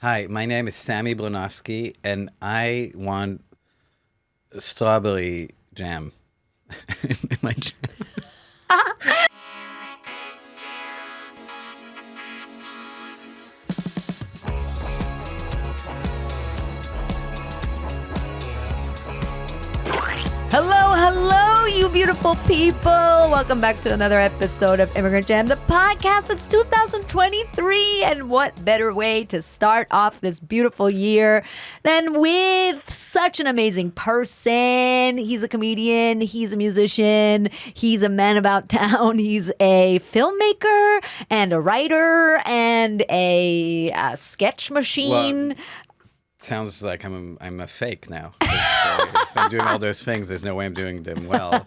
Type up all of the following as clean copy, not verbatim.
Hi, my name is Sami Bronowski, and I want strawberry jam in my jam. Hello, you beautiful people. Welcome back to another episode of Immigrant Jam, the podcast. It's 2023, and what better way to start off this beautiful year than with such an amazing person. He's a comedian, he's a musician, he's a man about town, he's a filmmaker and a writer and a sketch machine. Well, sounds like I'm a fake now. If I'm doing all those things, there's no way I'm doing them well.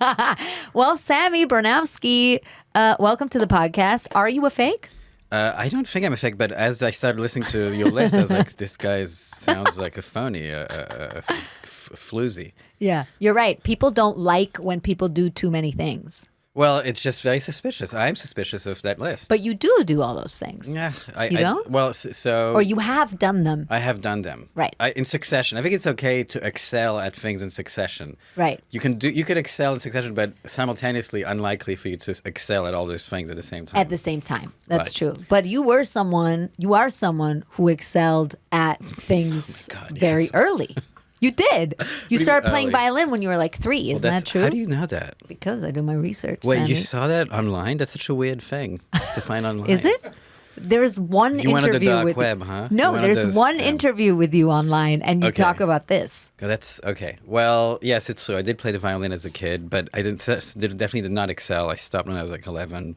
Well, Sami Bronowski, welcome to the podcast. Are you a fake? I don't think I'm a fake, but as I started listening to your list, I was like, this guy sounds like a phony, a floozy. Yeah, you're right. People don't like when people do too many things. Well, it's just very suspicious. I'm suspicious of that list. But you do all those things. Yeah. You don't? Well, so... Or you have done them. I have done them. Right. In succession. I think it's okay to excel at things in succession. Right. You could excel in succession, but simultaneously unlikely for you to excel at all those things at the same time. At the same time. That's Right. true. But you are someone who excelled at things very yes. early. You did. You started playing early? violin when you were like 3. Isn't that true? How do you know that? Because I do my research. Wait, Sami. you saw that online? That's such a weird thing to find online. Is it? There's one You went on the interview dark with web, huh? No, You went on there's those- one yeah. interview with you online, and you Okay. talk about this. That's okay. Well, yes, it's true. I did play the violin as a kid, but I definitely did not excel. I stopped when I was like 11.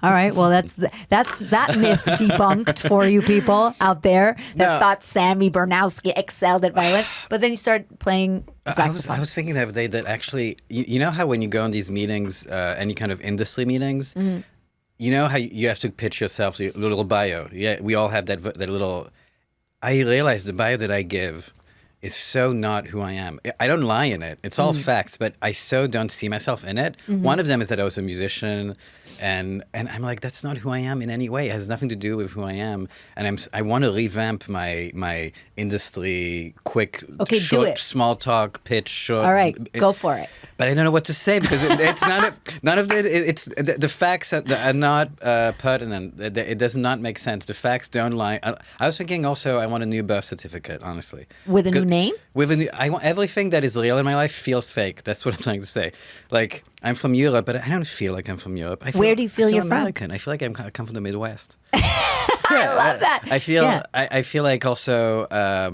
All right. Well, that's that myth debunked for you people out there that No. thought Sami Bronowski excelled at violin. But then you start playing saxophone. I was thinking the other day that actually, you know how when you go in these meetings, any kind of industry meetings, you know how you have to pitch yourself, your little bio. Yeah, we all have that little. I realized the bio that I give is so not who I am. I don't lie in it. It's all facts, but I so don't see myself in it. One of them is that I was a musician, and I'm like, that's not who I am in any way. It has nothing to do with who I am. And I want to revamp my industry quick, Okay, do short, it. small talk, pitch, short. All right, go for it. But I don't know what to say because it's not none of the facts are not pertinent. It does not make sense. The facts don't lie. I was thinking also I want a new birth certificate, honestly. With a new name? I want everything that is real in my life feels fake. That's what I'm trying to say. Like, I'm from Europe, but I don't feel like I'm from Europe. Where do you feel you're from? American. I feel like I come from the Midwest. I love that. I feel Yeah. I feel like also I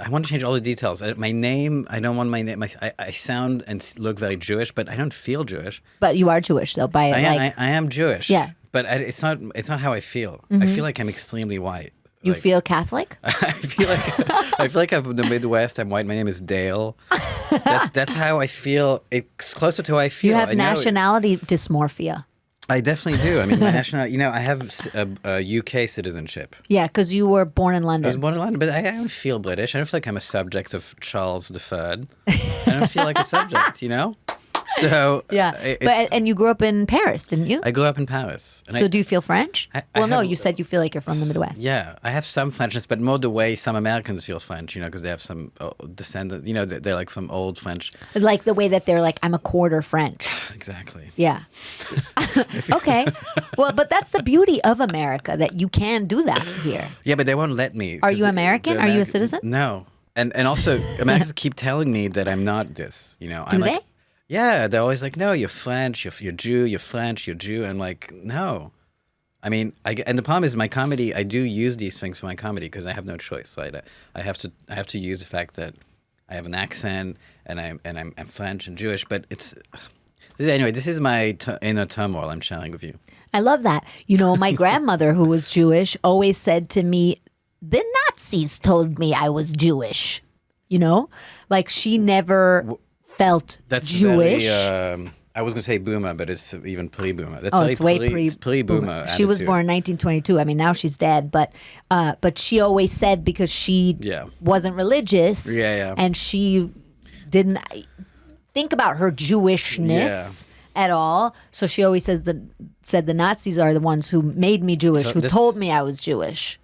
want to change all the details. My name, I don't want my name. I sound and look very Jewish, but I don't feel Jewish. But you are Jewish, though. I am Jewish. Yeah. But it's not how I feel. I feel like I'm extremely white. You Like, feel Catholic? I feel like I'm from the Midwest. I'm white. My name is Dale. That's how I feel. It's closer to how I feel. You have I know nationality dysmorphia. I definitely do. I mean, my nationality. I have a UK citizenship. Yeah, because you were born in I was London. born in London, but I don't feel British. I don't feel like I'm a subject of Charles III. I don't feel like a subject, So Yeah, and you grew up in Paris, didn't you? I grew up in Paris. And So do you feel French? I Well, no, have- you said you feel like you're from the Midwest. Yeah, I have some Frenchness, but more the way some Americans feel French, because they have some descendant, they're like from old French. Like the way that they're like, I'm a quarter French. Exactly. Yeah. Okay. Well, but that's the beauty of America, that you can do that here. Yeah, but they won't let me. Are 'cause you American? the Are you a citizen? No. And also, Americans keep telling me that I'm not this, Do I'm they? like, yeah, they're always like, no, you're French, you're Jew, you're French, you're Jew. I'm like, no. I mean, and the problem is my comedy, I do use these things for my comedy because I have no choice, right? I have to use the fact that I have an accent and I'm French and Jewish, but anyway, this is my inner turmoil I'm sharing with you. I love that. My grandmother, who was Jewish, always said to me, the Nazis told me I was Jewish. Like she never felt That's Jewish. very, I was going to say boomer, but it's even pre-boomer. That's It's way it's pre-boomer. She was attitude. born in 1922. I mean, now she's dead, but she always said, because she Yeah. wasn't religious, Yeah. and she didn't think about her Jewishness at all. So she always says that said the Nazis are the ones who made me Jewish, So who this- told me I was Jewish.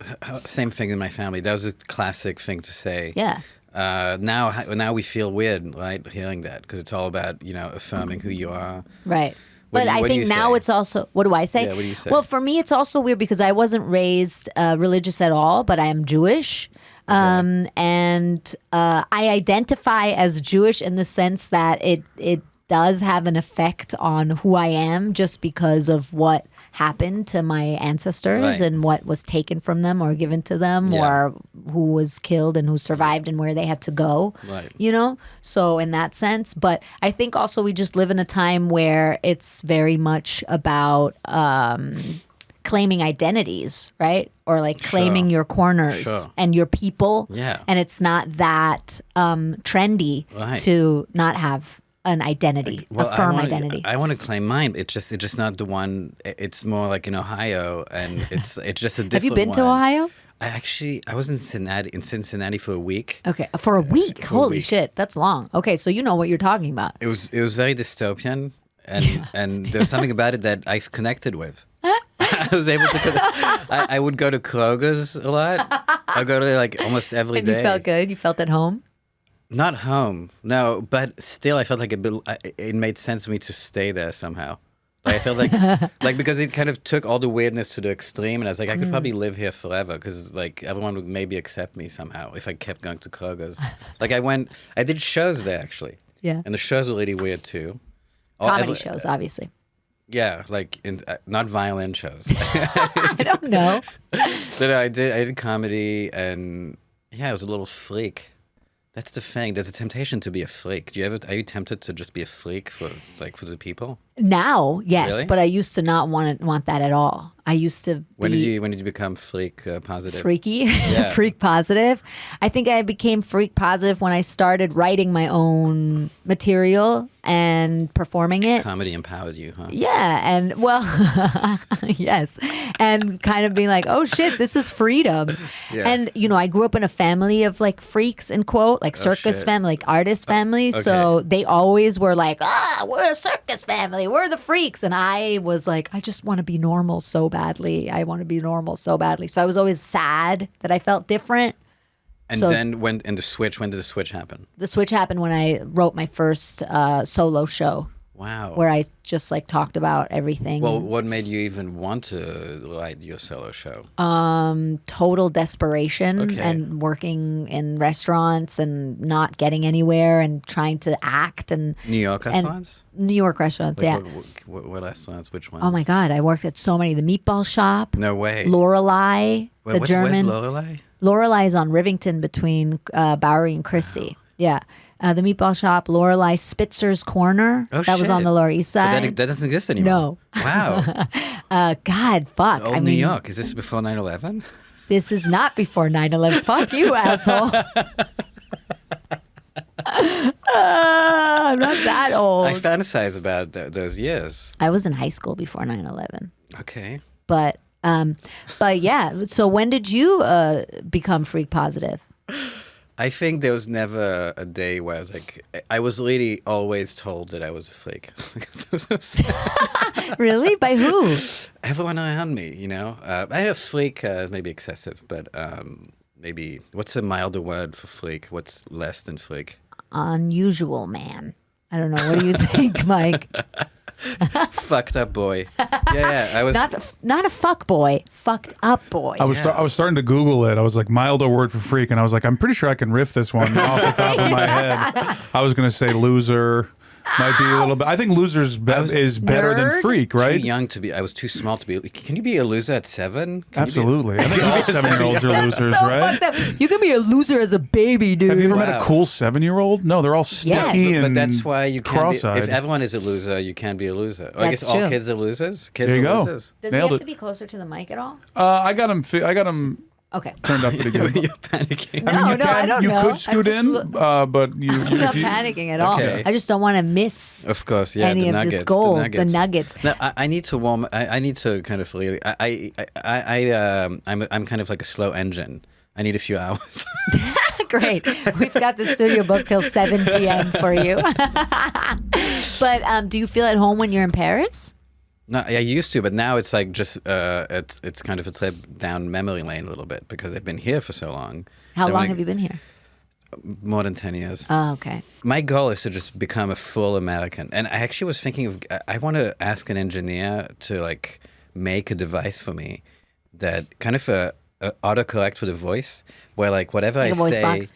Same thing in my family. That was a classic thing to say. Yeah. Now we feel weird, right, hearing that, because it's all about affirming who you are. Right. What But do you- I what do think you now say? it's also, what do I say? Yeah, what do you say? Well, for me, it's also weird because I wasn't raised religious at all, but I am Jewish. And I identify as Jewish in the sense that it does have an effect on who I am just because of what happened to my ancestors Right. and what was taken from them or given to them Yeah. or who was killed and who survived and where they had to go. Right. So in that sense, but I think also we just live in a time where it's very much about claiming identities, right? Or like claiming your corners Sure. and your people. Yeah. And it's not that trendy Right. to not have an identity, a firm identity. I want to claim mine. It's just not the one. It's more like in Ohio, and it's just a different. Have you been to one. Ohio? I was in Cincinnati for a week. Okay, for a week. For a Holy week. shit, that's long. Okay, so you know what you're talking about. It was very dystopian, and there's something about it that I've connected with. I was able to. I would go to Kroger's a lot. I go to like almost every And day. you felt good? You felt at home? Not home, no, but still, I felt like it made sense to me to stay there somehow. Like, I felt like because it kind of took all the weirdness to the extreme, and I was like, I could probably live here forever because like everyone would maybe accept me somehow if I kept going to Kroger's. Like I did shows there actually, Yeah. and the shows were really weird too. Comedy shows, obviously. Yeah, like not violin shows. I don't know. So I did comedy, and yeah, I was a little freak. That's the thing. There's a temptation to be a freak. Are you tempted to just be a freak for the people? Now, yes, Really? but I used to not want that at all. I used to When be did you become freak positive? freaky, freak positive. I think I became freak positive when I started writing my own material and performing it. Comedy empowered you, huh? Yeah, and well, yes, and kind of being like, oh shit, this is freedom. Yeah. And I grew up in a family of like freaks, in quote, like circus shit. family, like artist family. So they always were like, we're a circus family, we're the freaks. And I was like, I just want to be normal so badly. I want to be normal so badly. So I was always sad that I felt different. And So- then when did the switch happen? The switch happened when I wrote my first solo show, Wow. where I just like talked about everything. Well, what made you even want to write your solo show? Total desperation Okay. and working in restaurants and not getting anywhere and trying to act and New York restaurants? New York restaurants. Like, Yeah. what restaurants? Which ones? Oh my God, I worked at so many. The Meatball Shop, No way. Lorelei, the Where's German. Lorelei? Lorelei is on Rivington between Bowery and Christie. Yeah. The Meatball Shop, Lorelei, Spitzer's Corner. Oh, that was on shit. the Lower East But Side. that doesn't exist anymore. No. Wow. God, fuck. Old New York. Is this before 9/11? This is not before 9/11. Fuck you, asshole. I'm not that old. I fantasize about those years. I was in high school before 9/11. Okay. But yeah. So when did you become freak positive? I think there was never a day where I was like, I was really always told that I was a freak. Because I was so sad. Really? By who? Everyone around me, I had a freak, maybe excessive, but maybe, what's a milder word for freak? What's less than freak? Unusual man. I don't know. What do you think, Mike? Fucked up boy. Yeah, I was. Not a fuck boy. Fucked up boy. I was starting to Google it. I was like, milder word for freak, and I was like, I'm pretty sure I can riff this one off the top of my head. I was going to say loser. Might be a little bit. I think losers is better than Nerd? freak, too right? young to be. I was too small to be. Can you be a loser at 7? Absolutely. I think all 7-year-olds are losers, so right? fucked up. You can be a loser as a baby, dude. Have you ever met Wow. a cool 7-year-old? No, they're all sticky and But that's why you can't. cross-eyed. If everyone is a loser, you can't be a loser. I That's guess all true. kids are losers. Kids There you are go. losers. Does Nailed he have it. to be closer to the mic at all? I got him Okay. turned up pretty good. You're panicking. No, I don't you know. could scoot I'm just in, but you. I'm not panicking at all. Okay. I just don't want to miss Of course, yeah. any the of nuggets, this gold. The nuggets. The nuggets. No, I need to warm. I need to kind of really. I'm kind of like a slow engine. I need a few hours. Great. We've got the studio booked till 7 p.m. for you. But do you feel at home when you're in Paris? No, I used to, but now it's like just it's kind of a trip down memory lane a little bit because I've been here for so long. How long have you been here? More than 10 years. Oh, okay. My goal is to just become a full American. And I actually was thinking of, I want to ask an engineer to like make a device for me that kind of a autocorrect for the voice, where like whatever like I a voice say box.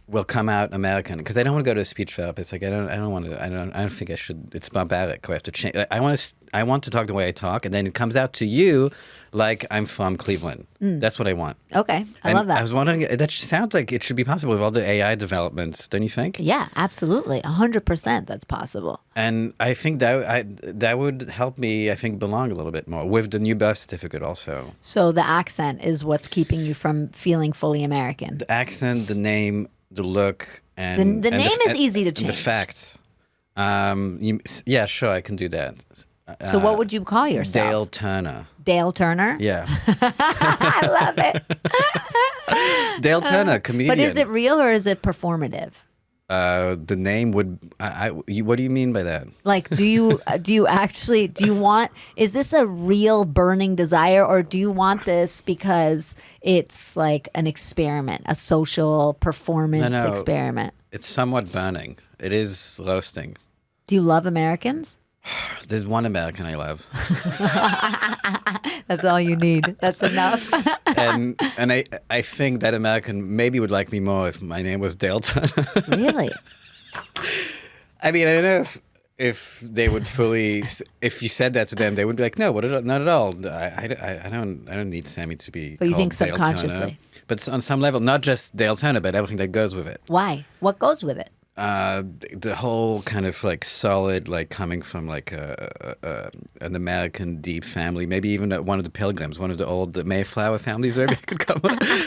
will come out American. Because I don't want to go to a speech therapist. Like I don't want to. I don't think I should. It's barbaric. I have to change. I want to talk the way I talk, and then it comes out to you like I'm from Cleveland. That's what I want. Okay. I love that. I was wondering, that sounds like it should be possible with all the AI developments, don't you think? Yeah, absolutely. 100% that's possible. And I think that would help me, I think, belong a little bit more with the new birth certificate also. So the accent is what's keeping you from feeling fully American. The accent, the name, the look, and The name is easy to and change. the facts. Yeah, sure, I can do that. So what would you call yourself? Dale Turner. Dale Turner? Yeah. I love it. Dale Turner, comedian. But is it real or is it performative? The name would. What do you mean by that? Like, do you want, is this a real burning desire, or do you want this because it's like an experiment, a social performance No. experiment? It's somewhat burning. It is roasting. Do you love Americans? There's one American I love. That's all you need. That's enough. and I think that American maybe would like me more if my name was Dale Turner. Really? I mean, I don't know if they would fully. If you said that to them, they would be like, "No, not at all. I don't need Sami to be." But you called think Dale Turner." subconsciously? But on some level, not just Dale Turner, but everything that goes with it. Why? What goes with it? The whole kind of like solid, like coming from like an American deep family, maybe even one of the Pilgrims, one of the old Mayflower families there could come.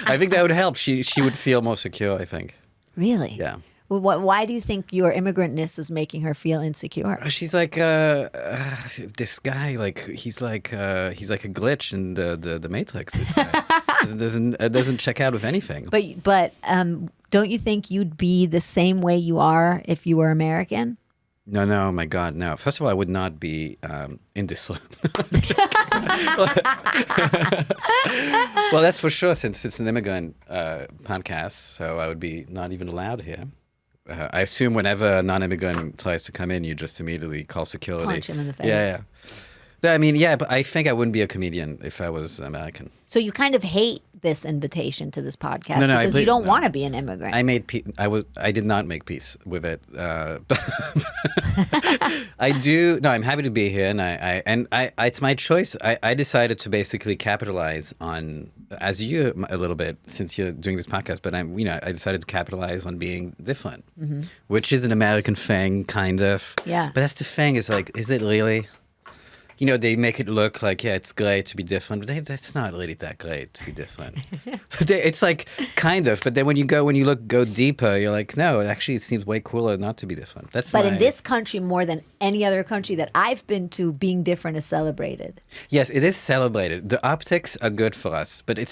I think that would help. She would feel more secure, I think. Really? Yeah. Well, why do you think your immigrantness is making her feel insecure? She's like this guy. Like he's like a glitch in the Matrix. This guy doesn't check out with anything. But don't you think you'd be the same way you are if you were American? No, my God, no. First of all, I would not be in this. Well, that's for sure, since it's an immigrant podcast, so I would be not even allowed here. I assume whenever a non-immigrant tries to come in, you just immediately call security. Punch him in the face. Yeah. I mean, yeah, but I think I wouldn't be a comedian if I was American. So you kind of hate this invitation to this podcast No, because you don't want to be an immigrant. I made I did not make peace with it. But I do. No, I'm happy to be here, and it's my choice. I decided to basically capitalize on, as you a little bit, since you're doing this podcast. But I decided to capitalize on being different, which is an American thing, kind of. Yeah. But that's the thing. Is like, is it really? They make it look like, yeah, it's great to be different. But that's not really that great to be different. It's like, kind of. But then when you go deeper, you're like, no, actually, it seems way cooler not to be different. But in this country, more than any other country that I've been to, being different is celebrated. Yes, it is celebrated. The optics are good for us. But I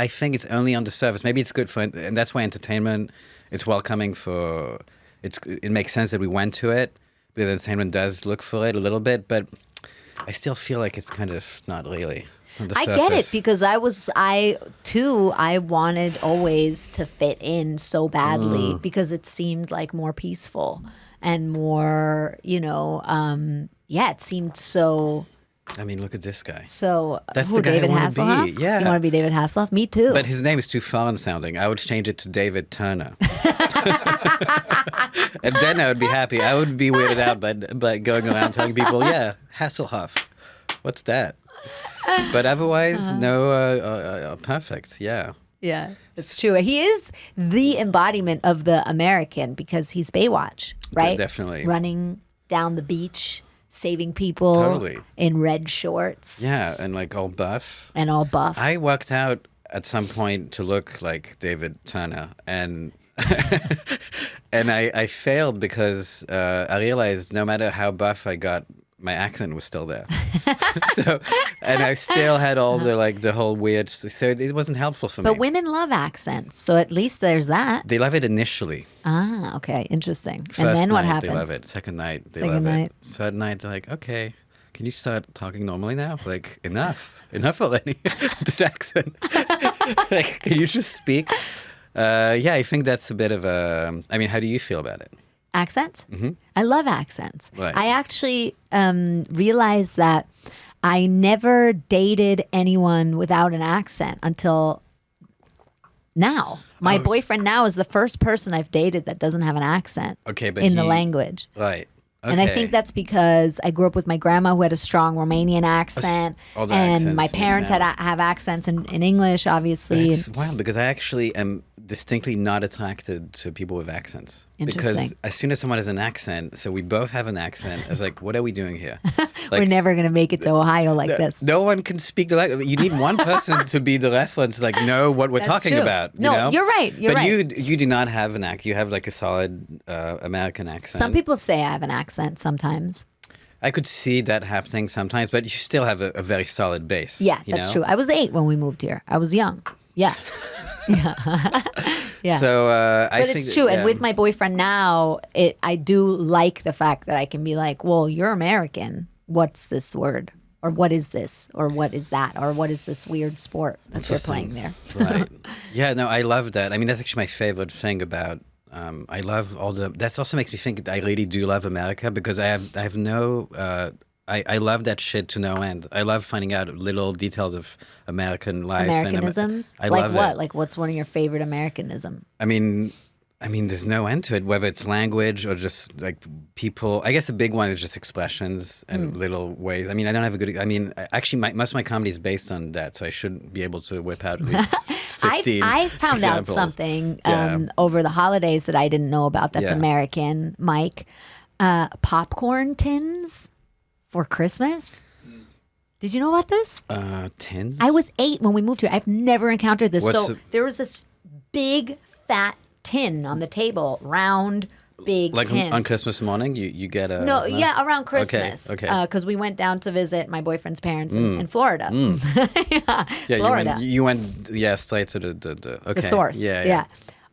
think it's only on the surface. Maybe it's good for, and that's why entertainment, it's welcoming for, it makes sense that we went to it, because entertainment does look for it a little bit. But I still feel like it's kind of not really on the surface. I get it, because I wanted always to fit in so badly because it seemed like more peaceful and more, it seemed so. I mean, look at this guy. So That's the guy David I wanna Hasselhoff? be. Yeah. You want to be David Hasselhoff? Me too. But his name is too foreign sounding. I would change it to David Turner. And then I would be happy. I would be weirded out by going around telling people, yeah, Hasselhoff. What's that? But otherwise, no, perfect. Yeah. Yeah, it's true. He is the embodiment of the American because he's Baywatch, right? Definitely. Running down the beach, saving people Totally. in red shorts. Yeah, and like all buff. And all buff. I worked out at some point to look like David Turner, and and I failed because I realized no matter how buff I got, my accent was still there. And I still had all the whole weird. So it wasn't helpful for me. But women love accents, so at least there's that. They love it initially. Okay, interesting. First and then night, what happens? They love it. Second night, they Second love night. it. Third night, they're like, okay. can you start talking normally now? Like, enough already. This accent. Like, can you just speak? Yeah, I think that's a bit of a. I mean, how do you feel about it? Accents? I love accents. Right. I actually realized that I never dated anyone without an accent until now. My boyfriend now is the first person I've dated that doesn't have an accent Okay, but in the language. Right. Okay. And I think that's because I grew up with my grandma who had a strong Romanian accent, all the and my accents, parents yeah. have accents in English, obviously. That's wild because I actually am distinctly not attracted to people with accents. Interesting. Because as soon as someone has an accent, so we both have an accent, I was like, what are we doing here? We're never going to make it to Ohio like this. No one can speak the language. You need one person to be the reference, like know what we're That's talking true. about. No, you know? you're right. You're but right. you do not have an accent. You have like a solid American accent. Some people say I have an accent sometimes. I could see that happening sometimes, but you still have a very solid base. Yeah, you that's know? true. I was 8 when we moved here. I was young. Yeah. Yeah. So I But think it's true. that, And yeah. with my boyfriend now, I do like the fact that I can be like, well, you're American. What's this word? Or what is this? Or what is that? Or what is this weird sport that you're playing there? Right. Yeah, no, I love that. I mean, that's actually my favorite thing about. I love all the. That also makes me think that I really do love America because I have no. I love that shit to no end. I love finding out little details of American life. Americanisms? I like love what? it. Like what's one of your favorite Americanism? I mean, there's no end to it, whether it's language or just like people. I guess the big one is just expressions and little ways. I mean, I don't have a good. I mean, actually, most of my comedy is based on that, so I should be able to whip out at least 15 I found out examples. something Yeah. over the holidays that I didn't know about that's Yeah. American, Mike. Popcorn tins for Christmas. Did you know about this? Tins? I was 8 when we moved here. I've never encountered this. What's So the- there was this big fat tin on the table, round, big like tin. on Christmas morning, you get a No, yeah, around Christmas. Okay. Because we went down to visit my boyfriend's parents in Florida. Yeah, Florida. you went straight to the okay. The source. Yeah.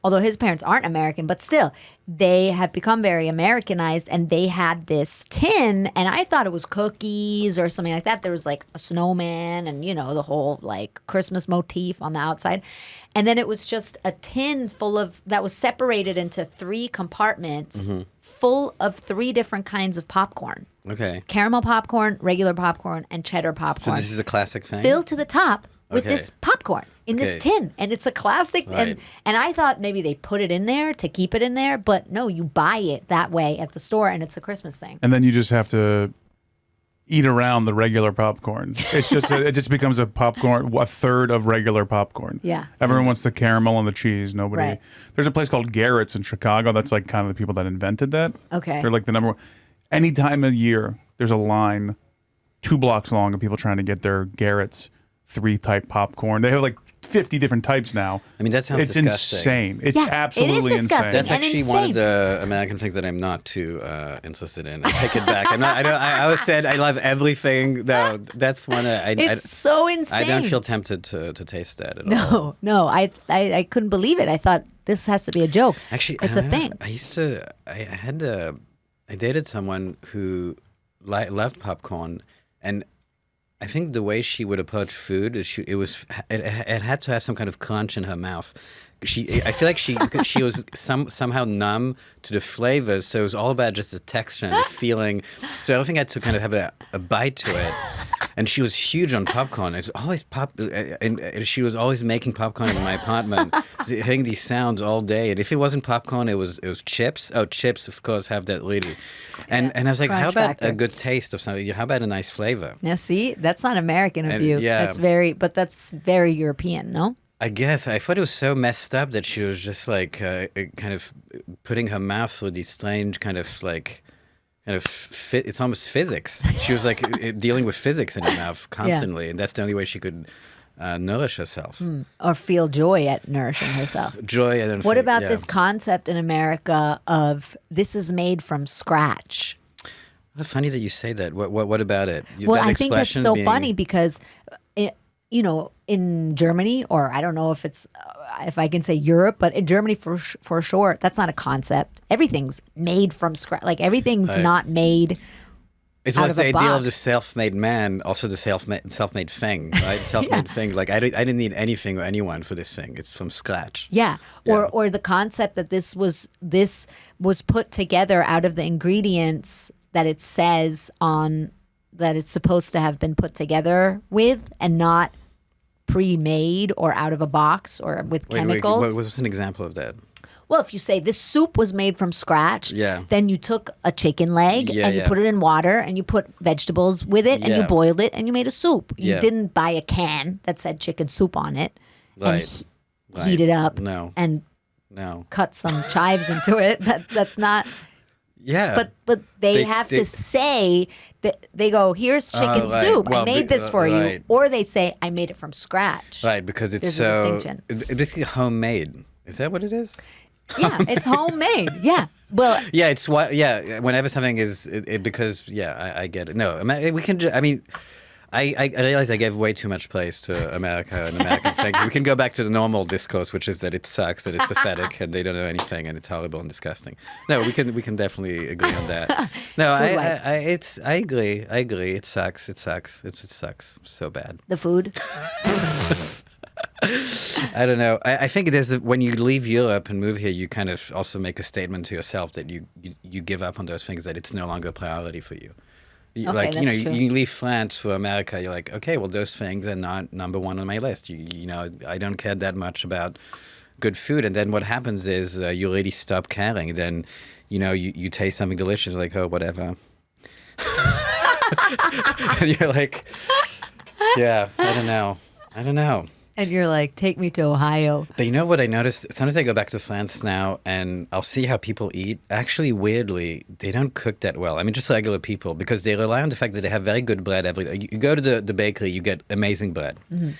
Although his parents aren't American, but still, they have become very Americanized, and they had this tin, and I thought it was cookies or something like that. There was like a snowman and, the whole like Christmas motif on the outside. And then it was just a tin that was separated into 3 compartments full of 3 different kinds of popcorn. Okay. Caramel popcorn, regular popcorn, and cheddar popcorn. So this is a classic thing. Filled to the top with Okay. this popcorn in this Okay. tin, and it's a classic. Right. And I thought maybe they put it in there to keep it in there, but no, you buy it that way at the store, and it's a Christmas thing. And then you just have to eat around the regular popcorn. It's just it just becomes a popcorn, a third of regular popcorn. Yeah. Everyone wants the caramel and the cheese. Nobody. Right. There's a place called Garrett's in Chicago. That's like kind of the people that invented that. Okay. They're like the number one. Any time of year, there's a line 2 blocks long of people trying to get their Garrett's 3-type popcorn. They have like 50 different types now. I mean, that sounds It's disgusting. insane. It's Yeah, it is absolutely disgusting. insane. That's And actually one insane. of the American things that I'm not too interested in. I take it back. I'm not. I don't. I always said I love everything. No, that's one. It's so insane. I don't feel tempted to taste that at all. No, I couldn't believe it. I thought this has to be a joke. Actually, it's a thing. I used to. I dated someone who loved popcorn, and I think the way she would approach food is it had to have some kind of crunch in her mouth. I feel like she was somehow numb to the flavors, so it was all about just the texture and the feeling. So everything had to kind of have a bite to it. And she was huge on popcorn. It was always and she was always making popcorn in my apartment, hearing these sounds all day. And if it wasn't popcorn, it was chips. Oh, chips, of course, have that really. And I was like, how Crunch about factor. a good taste of something? How about a nice flavor? Now, see, that's not American of And, you. yeah. That's very European, no? I guess I thought it was so messed up that she was just like kind of putting her mouth through these strange it's almost physics. She was like dealing with physics in her mouth constantly, and that's the only way she could nourish herself. Or feel joy at nourishing herself. Joy. I don't. What think, about yeah. this concept in America of this is made from scratch? Well, funny that you say that. What about it? Well, That I think that's expression so being- funny because, in Germany, or I don't know if it's, if I can say Europe, but in Germany for sure, that's not a concept. Everything's made from scratch. Like everything's Right. not made It out was of the a ideal of box. the self-made man, also the self-made thing, right? Self-made thing. Like I didn't need anything or anyone for this thing. It's from scratch. Yeah. Or the concept that this was put together out of the ingredients that it says on that it's supposed to have been put together with, and not pre-made or out of a box or with chemicals. What was an example of that? Well, if you say this soup was made from scratch, Yeah. then you took a chicken leg and you put it in water and you put vegetables with it and you Yeah. boiled it and you made a soup. You Yeah. didn't buy a can that said chicken soup on it Right. and heat it up No. and No. cut some chives into it. That's not. Yeah. But they have to say that they go, here's chicken right. soup. I Well, made this for you. right. Or they say, I made it from scratch. Right, because it's There's a so distinction. it's basically homemade. Is that what it is? Yeah, it's homemade. Yeah. Well, Yeah, it's what. Yeah, whenever something is because I get it. No, we can. I mean, I realize I gave way too much praise to America and American things. We can go back to the normal discourse, which is that it sucks, that it's pathetic, and they don't know anything, and it's horrible and disgusting. No, we can definitely agree on that. No, I agree. It sucks. It sucks so bad. the food. I don't know. I think it is when you leave Europe and move here, you kind of also make a statement to yourself that you give up on those things, that it's no longer a priority for you. Okay, Like, that's true. you leave France for America, you're like, okay, well, those things are not number one on my list. You know, I don't care that much about good food. And then what happens is you really stop caring. Then, you taste something delicious, like, oh, whatever. And you're like, yeah, I don't know. And you're like, take me to Ohio. But you know what I noticed? Sometimes I go back to France now and I'll see how people eat. Actually, weirdly, they don't cook that well. I mean, just regular people, because they rely on the fact that they have very good bread every day. You go to the bakery, you get amazing bread. Mm-hmm.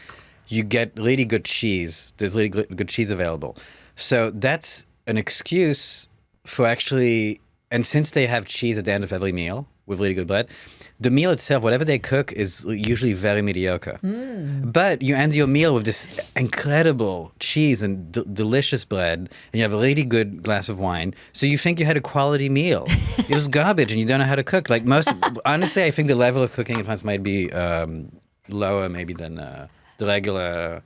You get really good cheese. There's really good cheese available. So that's an excuse for actually, and since they have cheese at the end of every meal with really good bread, the meal itself, whatever they cook, is usually very mediocre. But you end your meal with this incredible cheese and delicious bread, and you have a really good glass of wine. So you think you had a quality meal. It was garbage, and you don't know how to cook. Like honestly, I think the level of cooking in France might be lower maybe than the regular.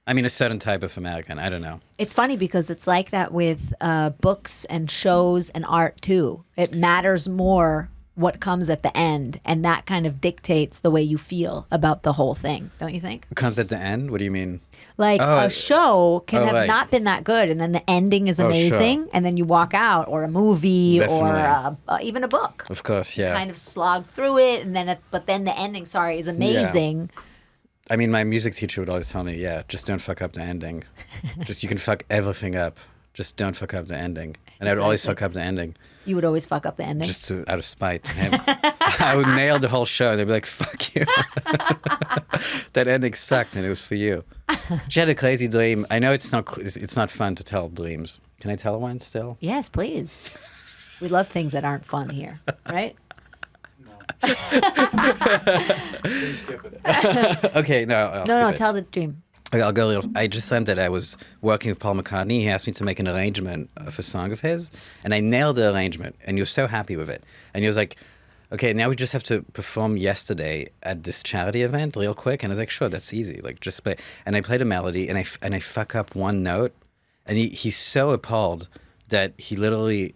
I mean, a certain type of American. I don't know. It's funny because it's like that with books and shows and art too. It matters more what comes at the end, and that kind of dictates the way you feel about the whole thing, don't you think? It comes at the end? What do you mean? Like a show can have right. not been that good, and then the ending is sure. amazing, and then you walk out, or a movie, Definitely. or even a book. Of course, yeah. Kind of slog through it, and then but then the ending, is amazing. I mean, my music teacher would always tell me, just don't fuck up the ending. You can fuck everything up. Just don't fuck up the ending. And I would always fuck up the ending. You would always fuck up the ending. Just out of spite to him. I would nail the whole show. And they'd be like, fuck you. That ending sucked and it was for you. She had a crazy dream. I know it's not fun to tell dreams. Can I tell one still? Yes, please. We love things that aren't fun here, right? Okay, no. I'll No, skip it. tell the dream. Okay, I'll go a little. I just learned that I was working with Paul McCartney. He asked me to make an arrangement of a song of his, and I nailed the arrangement, and he was so happy with it. And he was like, okay, now we just have to perform yesterday at this charity event real quick. And I was like, sure, that's easy. Like, just play. And I played a melody, and I fuck up one note, and he's so appalled that he literally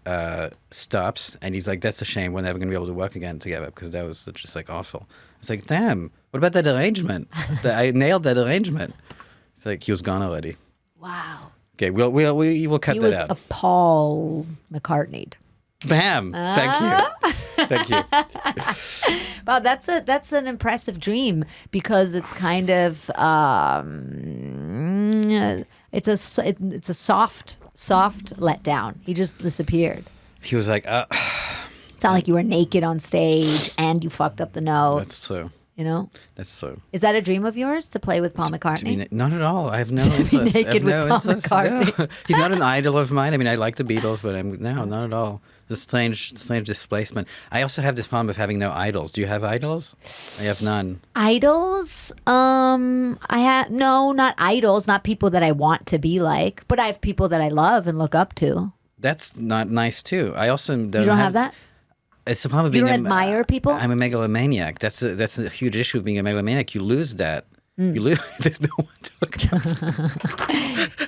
stops, and he's like, that's a shame. We're never going to be able to work again together, because that was just like awful. It's like, damn, what about that arrangement? I nailed that arrangement. It's like he was gone already. Wow. Okay, we'll cut He that was out. a Paul McCartney. Bam! Thank you. Thank you. Wow, that's an impressive dream, because it's kind of it's a soft letdown. He just disappeared. He was like, It's not like you were naked on stage and you fucked up the note. that's true. You know? That's true. Is that a dream of yours, to play with Paul I mean, McCartney? not at all. I have no interest. I have naked with no Paul interest. McCartney. No. He's not an idol of mine. I mean, I like the Beatles, but no, not at all. The strange displacement. I also have this problem of having no idols. Do you have idols? I have none. Idols? I have not idols, not people that I want to be like, but I have people that I love and look up to. That's not nice too. I also don't You don't have that? It's the problem of You being don't admire people? I'm a megalomaniac. That's a huge issue of being a megalomaniac. You lose that. You lose. There's no one to look up to.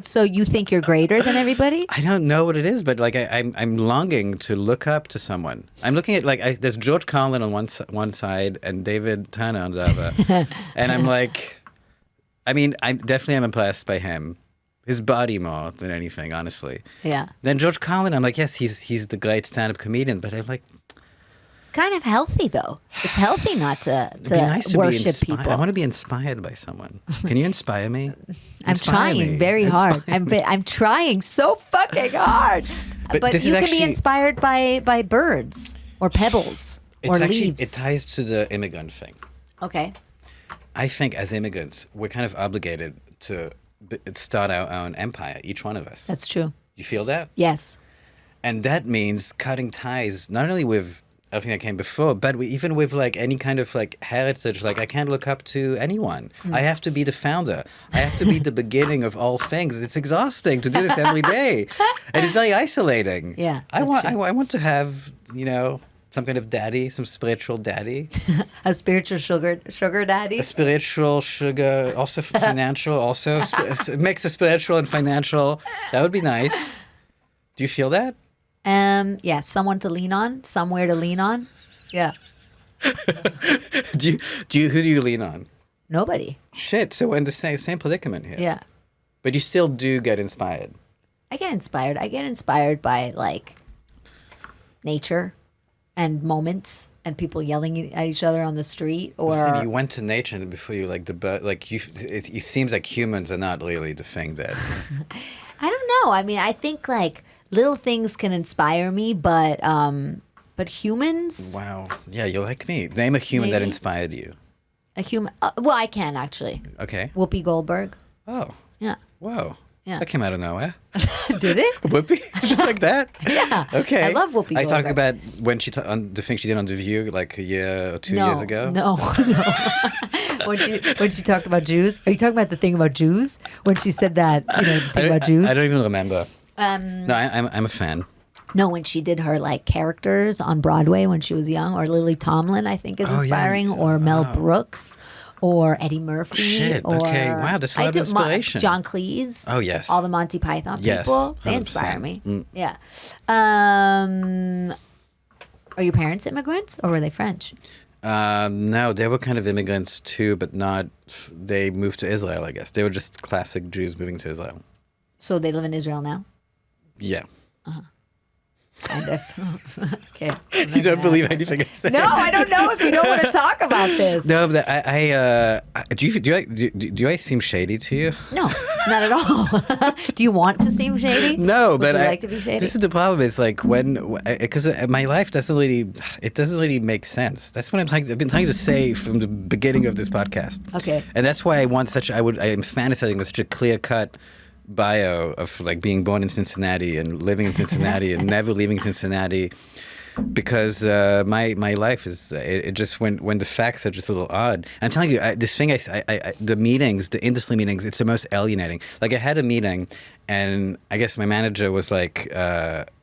So you think you're greater than everybody? I don't know what it is, but like I'm longing to look up to someone. I'm looking at like there's George Carlin on one side and David Turner on the other, and I'm like, I mean, I'm impressed by him. His body more than anything, honestly. Yeah. Then George Carlin, I'm like, yes, he's the great stand-up comedian, but I'm like, kind of healthy though. It's healthy not to it'd be nice to worship be people. I want to be inspired by someone. Can you inspire me? I'm trying very hard. I'm trying so fucking hard. But this you is can be actually- inspired by birds or pebbles or leaves. It ties to the immigrant thing. Okay. I think as immigrants, we're kind of obligated to start our own empire, each one of us. That's true. You feel that? Yes. And that means cutting ties, not only with everything that came before, but even with like any kind of like heritage. Like I can't look up to anyone. I have to be the founder. I have to be the beginning of all things. It's exhausting to do this every day, and it's very isolating. Yeah, I that's true. want to have some kind of daddy, some spiritual daddy, A spiritual sugar daddy. a spiritual sugar, also financial, also mix of spiritual and financial. That would be nice. Do you feel that? Yeah, someone to lean on, somewhere to lean on. Yeah. Who do you lean on? Nobody. Shit. So we're in the same predicament here. Yeah. But you still do get inspired. I get inspired. I get inspired by like nature and moments and people yelling at each other on the street or Listen, you went to nature before you like the bird. Like it seems like humans are not really the thing that. I don't know. I mean, I think like little things can inspire me, but humans, Wow. Yeah, you're like me. Name a human that Maybe. inspired you. a human. Well, I can actually. Okay. Whoopi Goldberg. Oh. Yeah. Whoa. Yeah. That came out of nowhere. Did it? Whoopi? Just like that? Yeah. Okay. I love Whoopi I talk Goldberg. about when on the thing she did on The View like a year or 2 years ago. No. when she talked about Jews. Are you talking about the thing about Jews? When she said that, the thing about Jews? I don't even remember. No, I'm a fan. No, when she did her like characters on Broadway when she was young, or Lily Tomlin, I think is Oh, yeah. inspiring, or Mel Brooks, or Eddie Murphy. Shit, Or okay. Wow, that's a lot of inspiration. John Cleese. Oh, yes. All the Monty Python Yes, people. They 100%. inspire me. Mm. Yeah. Are your parents immigrants or were they French? No, they were kind of immigrants too, but not. They moved to Israel, I guess. They were just classic Jews moving to Israel. So they live in Israel now? Yeah. Kind of. Okay. You don't believe anything I say? No, I don't know if you don't want to talk about this. No, but do I seem shady to you? No, not at all. Do you want to seem shady? No, Would but you like to be shady? this is the problem. It's like because my life doesn't really make sense. That's what I've been trying to say from the beginning of this podcast. Okay. And that's why I am fantasizing with such a clear cut bio of like being born in Cincinnati and living in Cincinnati and never leaving Cincinnati, because my life is it just when the facts are just a little odd. I'm telling you, this thing the meetings, the industry meetings, it's the most alienating. Like I had a meeting, and I guess my manager was like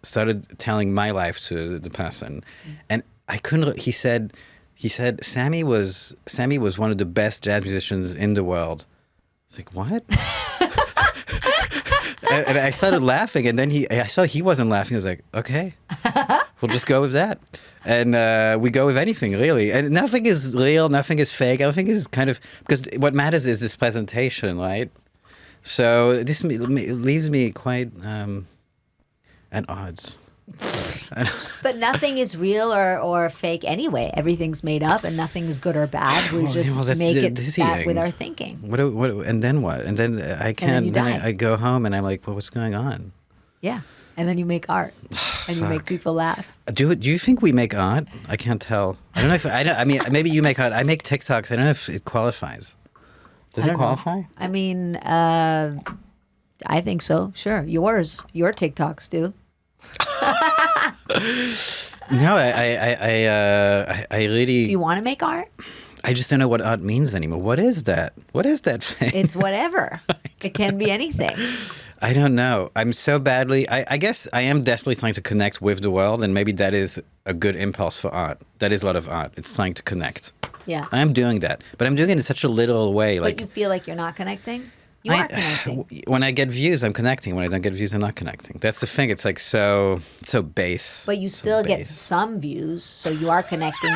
started telling my life to the person, and I couldn't. He said Sami was one of the best jazz musicians in the world. I was like, what? And I started laughing, and then I saw he wasn't laughing. I was like, okay, we'll just go with that. And we go with anything, really. And nothing is real, nothing is fake. Everything is kind of, because what matters is this presentation, right? So this leaves me quite at odds. But nothing is real or fake anyway. Everything's made up, and nothing is good or bad. We just make it that with our thinking. What? And then what? And then I can't. you Then die. I go home, and I'm like, well, what's going on? Yeah, and then you make art, and you make people laugh. Do you think we make art? I can't tell. I don't know if I mean, maybe you make art. I make TikToks. I don't know if it qualifies. Does it qualify? I mean, I think so. Sure, your TikToks do. No, I really. Do you want to make art? I just don't know what art means anymore. What is that? What is that thing? It's whatever. It can be anything. I don't know. I'm so badly. I guess I am desperately trying to connect with the world, and maybe that is a good impulse for art. That is a lot of art. It's trying to connect. Yeah. I am doing that, but I'm doing it in such a little way. But you feel like you're not connecting? You are connecting. When I get views, I'm connecting. When I don't get views, I'm not connecting. That's the thing. It's like so base. But you still get some views, so you are connecting.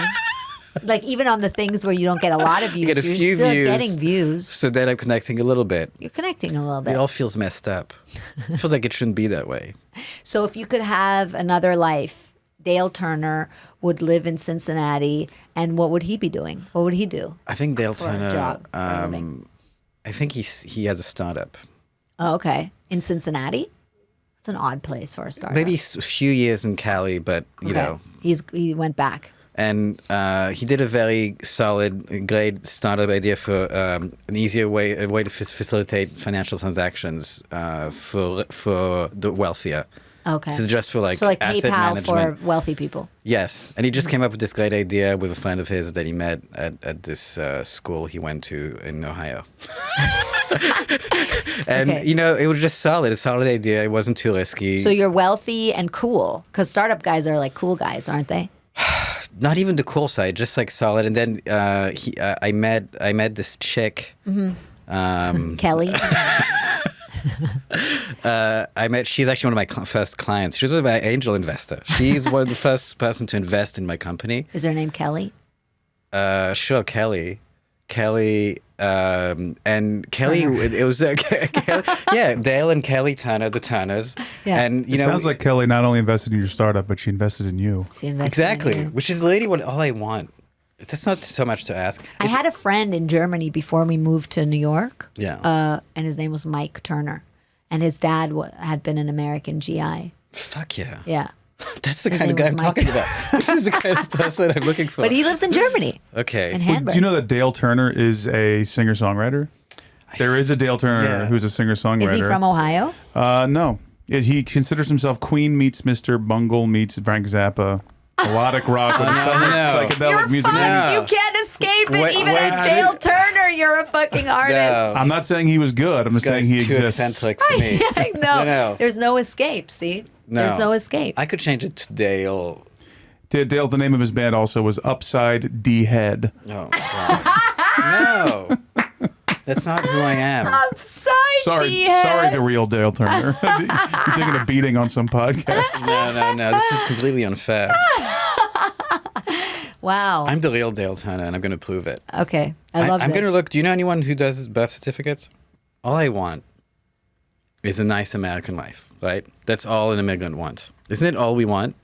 Like even on the things where you don't get a lot of views, Get a you're few still views. getting views. So then I'm connecting a little bit. You're connecting a little bit. It all feels messed up. It feels like it shouldn't be that way. So if you could have another life, Dale Turner would live in Cincinnati, and what would he be doing? What would he do? I think Dale For a Turner. job, for a living. I think he has a startup. Oh, okay. In Cincinnati? It's an odd place for a startup. Maybe a few years in Cali, but you know. He went back. And he did a very solid, great startup idea for an easier way, a way to facilitate financial transactions for the wealthier. Okay. So just for like asset PayPal management. for wealthy people. Yes, and he just came up with this great idea with a friend of his that he met at this school he went to in Ohio. And you know, it was just solid, a solid idea. It wasn't too risky. So you're wealthy and cool, because startup guys are like cool guys, aren't they? Not even the cool side, just like solid. And then I met this chick. Kelly. She's actually one of my first clients. She was my angel investor. She's one of the first person to invest in my company. Is her name Kelly? Sure, Kelly. And Kelly, it was Kelly, yeah, Dale and Kelly Turner, the Turners. Yeah. And you It know, sounds like Kelly not only invested in your startup, but she invested in you. She invested exactly, in you. which is literally all I want. That's not so much to ask. I had a friend in Germany before we moved to New York. Yeah. And his name was Mike Turner. And his dad had been an American GI. Fuck yeah. Yeah. That's the His kind of name guy I'm was Mike. talking about. This is the kind of person I'm looking for. But he lives in Germany. Okay. In Do Hamburg. you know that Dale Turner is a singer-songwriter? There is a Dale Turner who's a singer-songwriter. Is he from Ohio? No. He considers himself Queen meets Mr. Bungle meets Frank Zappa. Melodic rock with psychedelic You're music. fun. You can't escape it. Wait, Even wait, as Dale Turner, you're a fucking artist. No. I'm not saying he was good. I'm just saying he too exists. eccentric for me. I know. No. There's no escape, see? No. There's no escape. I could change it to Dale. Dale, the name of his band also was Upside D Head. Oh, God. No. That's not who I am. Upside Sorry, the real Dale Turner. You're taking a beating on some podcast. No. This is completely unfair. Wow. I'm the real Dale Turner, and I'm going to prove it. Okay. I love I'm this. going to look. Do you know anyone who does birth certificates? All I want is a nice American life, right? That's all an immigrant wants. Isn't it all we want?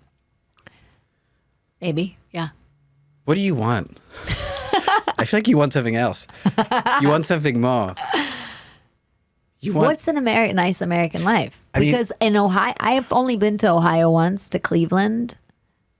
Maybe. Yeah. What do you want? I feel like you want something else. You want something more. You want. What's an nice American life? I mean- Because in Ohio, I have only been to Ohio once, to Cleveland,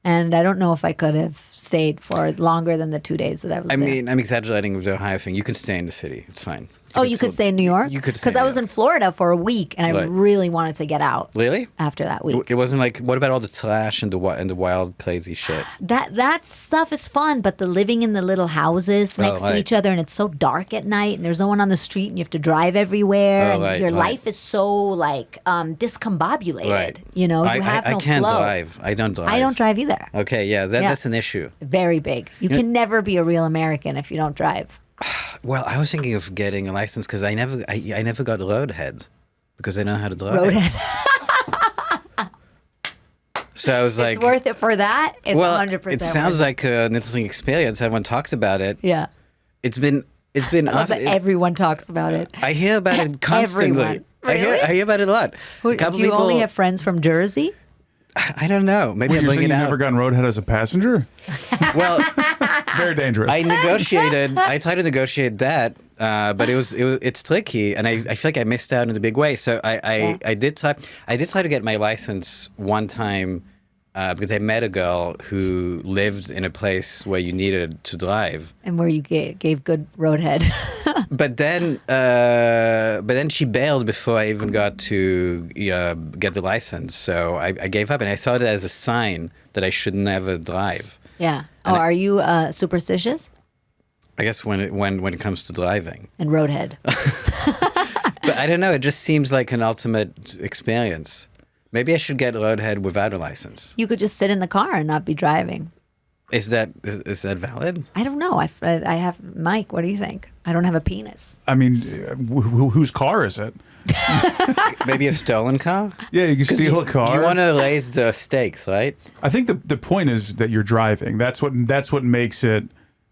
and I don't know if I could have stayed for longer than the 2 days that I was I there. mean, I'm exaggerating with the Ohio thing. You can stay in the city. It's fine. Oh, you could stay in New York? You could stay Because I in was New in Florida for a week, and I Right. really wanted to get out Really? after that week. It wasn't like. What about all the trash and the wild, crazy shit? That stuff is fun, but the living in the little houses next to right. each other, and it's so dark at night, and there's no one on the street, and you have to drive everywhere, and right, your right. life is so like discombobulated. Right. You know, you have no I can't flow. drive. I don't drive. I don't drive either. Okay, yeah, that's an issue. Very big. You can never be a real American if you don't drive. Well, I was thinking of getting a license because I never got roadhead because I know how to drive. Roadhead. So I was like, It's worth it for that. It's well, 100%. it sounds like an interesting experience. Everyone talks about it. Yeah. It's been I love that everyone talks about it. I hear about it constantly. Everyone. I hear about it a lot. Who, A couple do you only people- have friends from Jersey? I don't know. Maybe I'm You're bringing saying it you out. never gotten roadhead as a passenger? Well, It's very dangerous. I negotiated. I tried to negotiate that, but it's tricky, and I feel like I missed out in a big way. So I did try to get my license one time because I met a girl who lived in a place where you needed to drive. And where you gave good roadhead. But then she bailed before I even got to get the license. So I gave up, and I saw it as a sign that I should never drive. Yeah. Oh, are you superstitious? I guess when it comes to driving. And roadhead. But I don't know. It just seems like an ultimate experience. Maybe I should get roadhead without a license. You could just sit in the car and not be driving. Is that valid? I don't know. I have Mike. What do you think? I don't have a penis. I mean, whose car is it? Maybe a stolen car? Yeah, you can steal a car. You want to raise the stakes, right? I think the point is that you're driving. That's what makes it.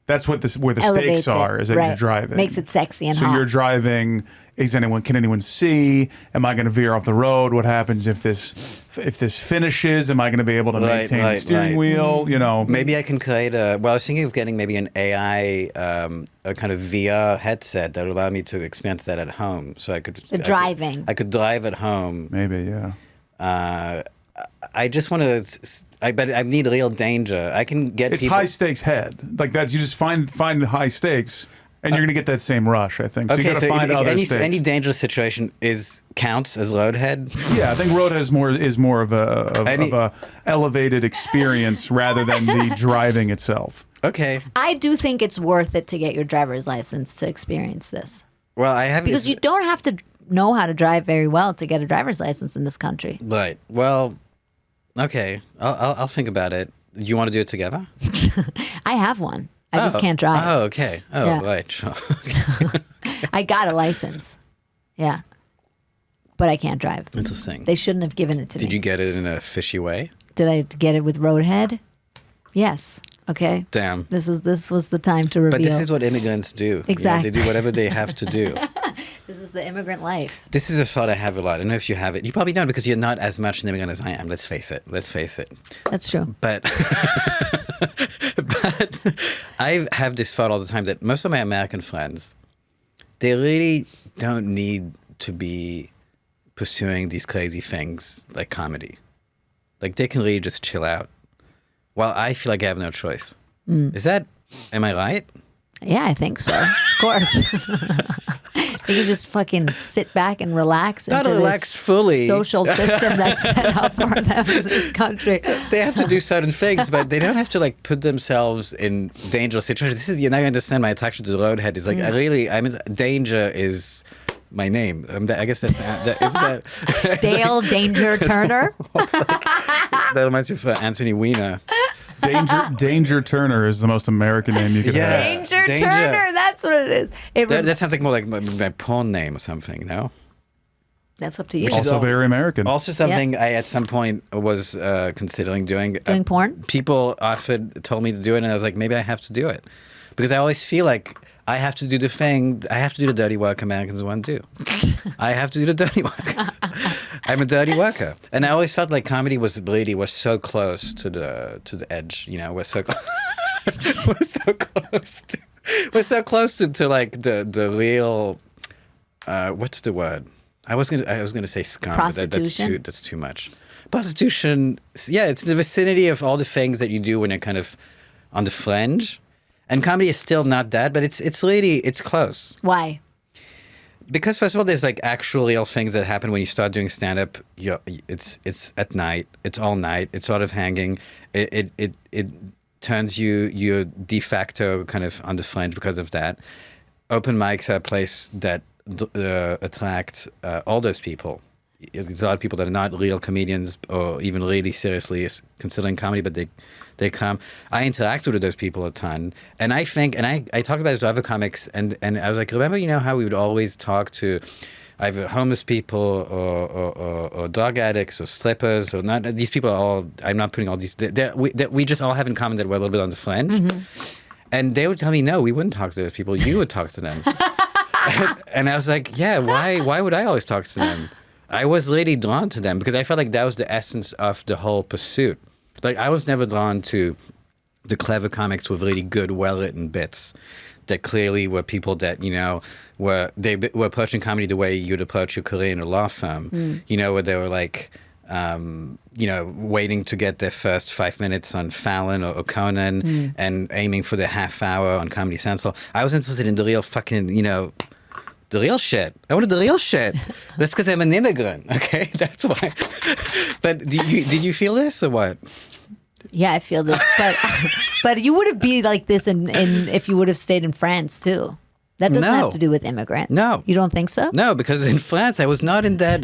That's what where the Elevates stakes are. it. Is that Right. you're driving. Makes it sexy and so hot. you're driving. Can anyone see? Am I going to veer off the road? What happens if this finishes? Am I going to be able to maintain the steering wheel? You know, maybe I can create I was thinking of getting maybe an AI, a kind of VR headset that would allow me to experience that at home. So I could driving. I could drive at home. maybe, yeah. I just want to. But I need real danger. I can get. It's people, high stakes head. Like that's you just find the high stakes. And you're going to get that same rush, I think. So you got to find other stakes. Any dangerous situation counts as roadhead. Yeah, I think roadhead is more of a elevated experience rather than the driving itself. Okay. I do think it's worth it to get your driver's license to experience this. Well, I have Because you don't have to know how to drive very well to get a driver's license in this country. Right. Well, okay. I'll think about it. Do you want to do it together? I have one. I just can't drive. Oh, okay. Oh, Yeah. right. Sure. I got a license. Yeah. But I can't drive. Interesting. They shouldn't have given it to me. Did you get it in a fishy way? Did I get it with roadhead? Yes. Okay. Damn. This was the time to reveal. But this is what immigrants do. You know, Exactly. they do whatever they have to do. This is the immigrant life. This is a thought I have a lot. I don't know if you have it. You probably don't because you're not as much an immigrant as I am. Let's face it. That's true. But I have this thought all the time that most of my American friends, they really don't need to be pursuing these crazy things like comedy. Like they can really just chill out. While I feel like I have no choice. Am I right? Yeah, I think so. Of course. They can just fucking sit back and relax. Not into relax this fully. social system that's set up for them in this country. They have to do certain things, but they don't have to like put themselves in dangerous situations. This is, you know, I understand my attraction to the roadhead is like, danger is my name. I guess is that Dale Danger Turner. that reminds me of Anthony Weiner. Danger Turner is the most American name you could have. Danger Turner. That's what it is. That sounds like more like my porn name or something, no? That's up to you. Also very American. Also something I at some point was considering doing. Doing porn? People told me to do it, and I was like, maybe I have to do it. Because I always feel like I have to do the thing, I have to do the dirty work Americans want to do. I have to do the dirty work. I'm a dirty worker. And I always felt like comedy was so close to the edge, you know, we're so close to like the real what's the word? I was gonna say scum, but that's too much. Prostitution, yeah, it's the vicinity of all the things that you do when you're kind of on the fringe. And comedy is still not that, but it's close. Why? Because first of all, there's like actual real things that happen when you start doing stand-up. It's at night. It's all night. It's sort of hanging. It turns you de facto kind of on the fringe because of that. Open mics are a place that attract all those people. There's a lot of people that are not real comedians or even really seriously considering comedy, but they come. I interact with those people a ton. And I think, and I talked about this to other comics, and I was like, remember, you know, how we would always talk to either homeless people or drug addicts or strippers or not. These people are all, I'm not putting all these, we just all have in common that we're a little bit on the fringe. Mm-hmm. And they would tell me, no, we wouldn't talk to those people. You would talk to them. And I was like, yeah, why would I always talk to them? I was really drawn to them because I felt like that was the essence of the whole pursuit. Like, I was never drawn to the clever comics with really good, well-written bits that clearly were people that, you know, were approaching comedy the way you'd approach your career in a law firm, you know, where they were like, you know, waiting to get their first 5 minutes on Fallon or Conan and aiming for the half hour on Comedy Central. I was interested in the real fucking, you know, the real shit. I wanted the real shit. That's because I'm an immigrant, okay? That's why. But did you feel this or what? Yeah, I feel this. But you would have been like this in if you would have stayed in France too. That doesn't No. have to do with immigrant. No. You don't think so? No, because in France, I was not in that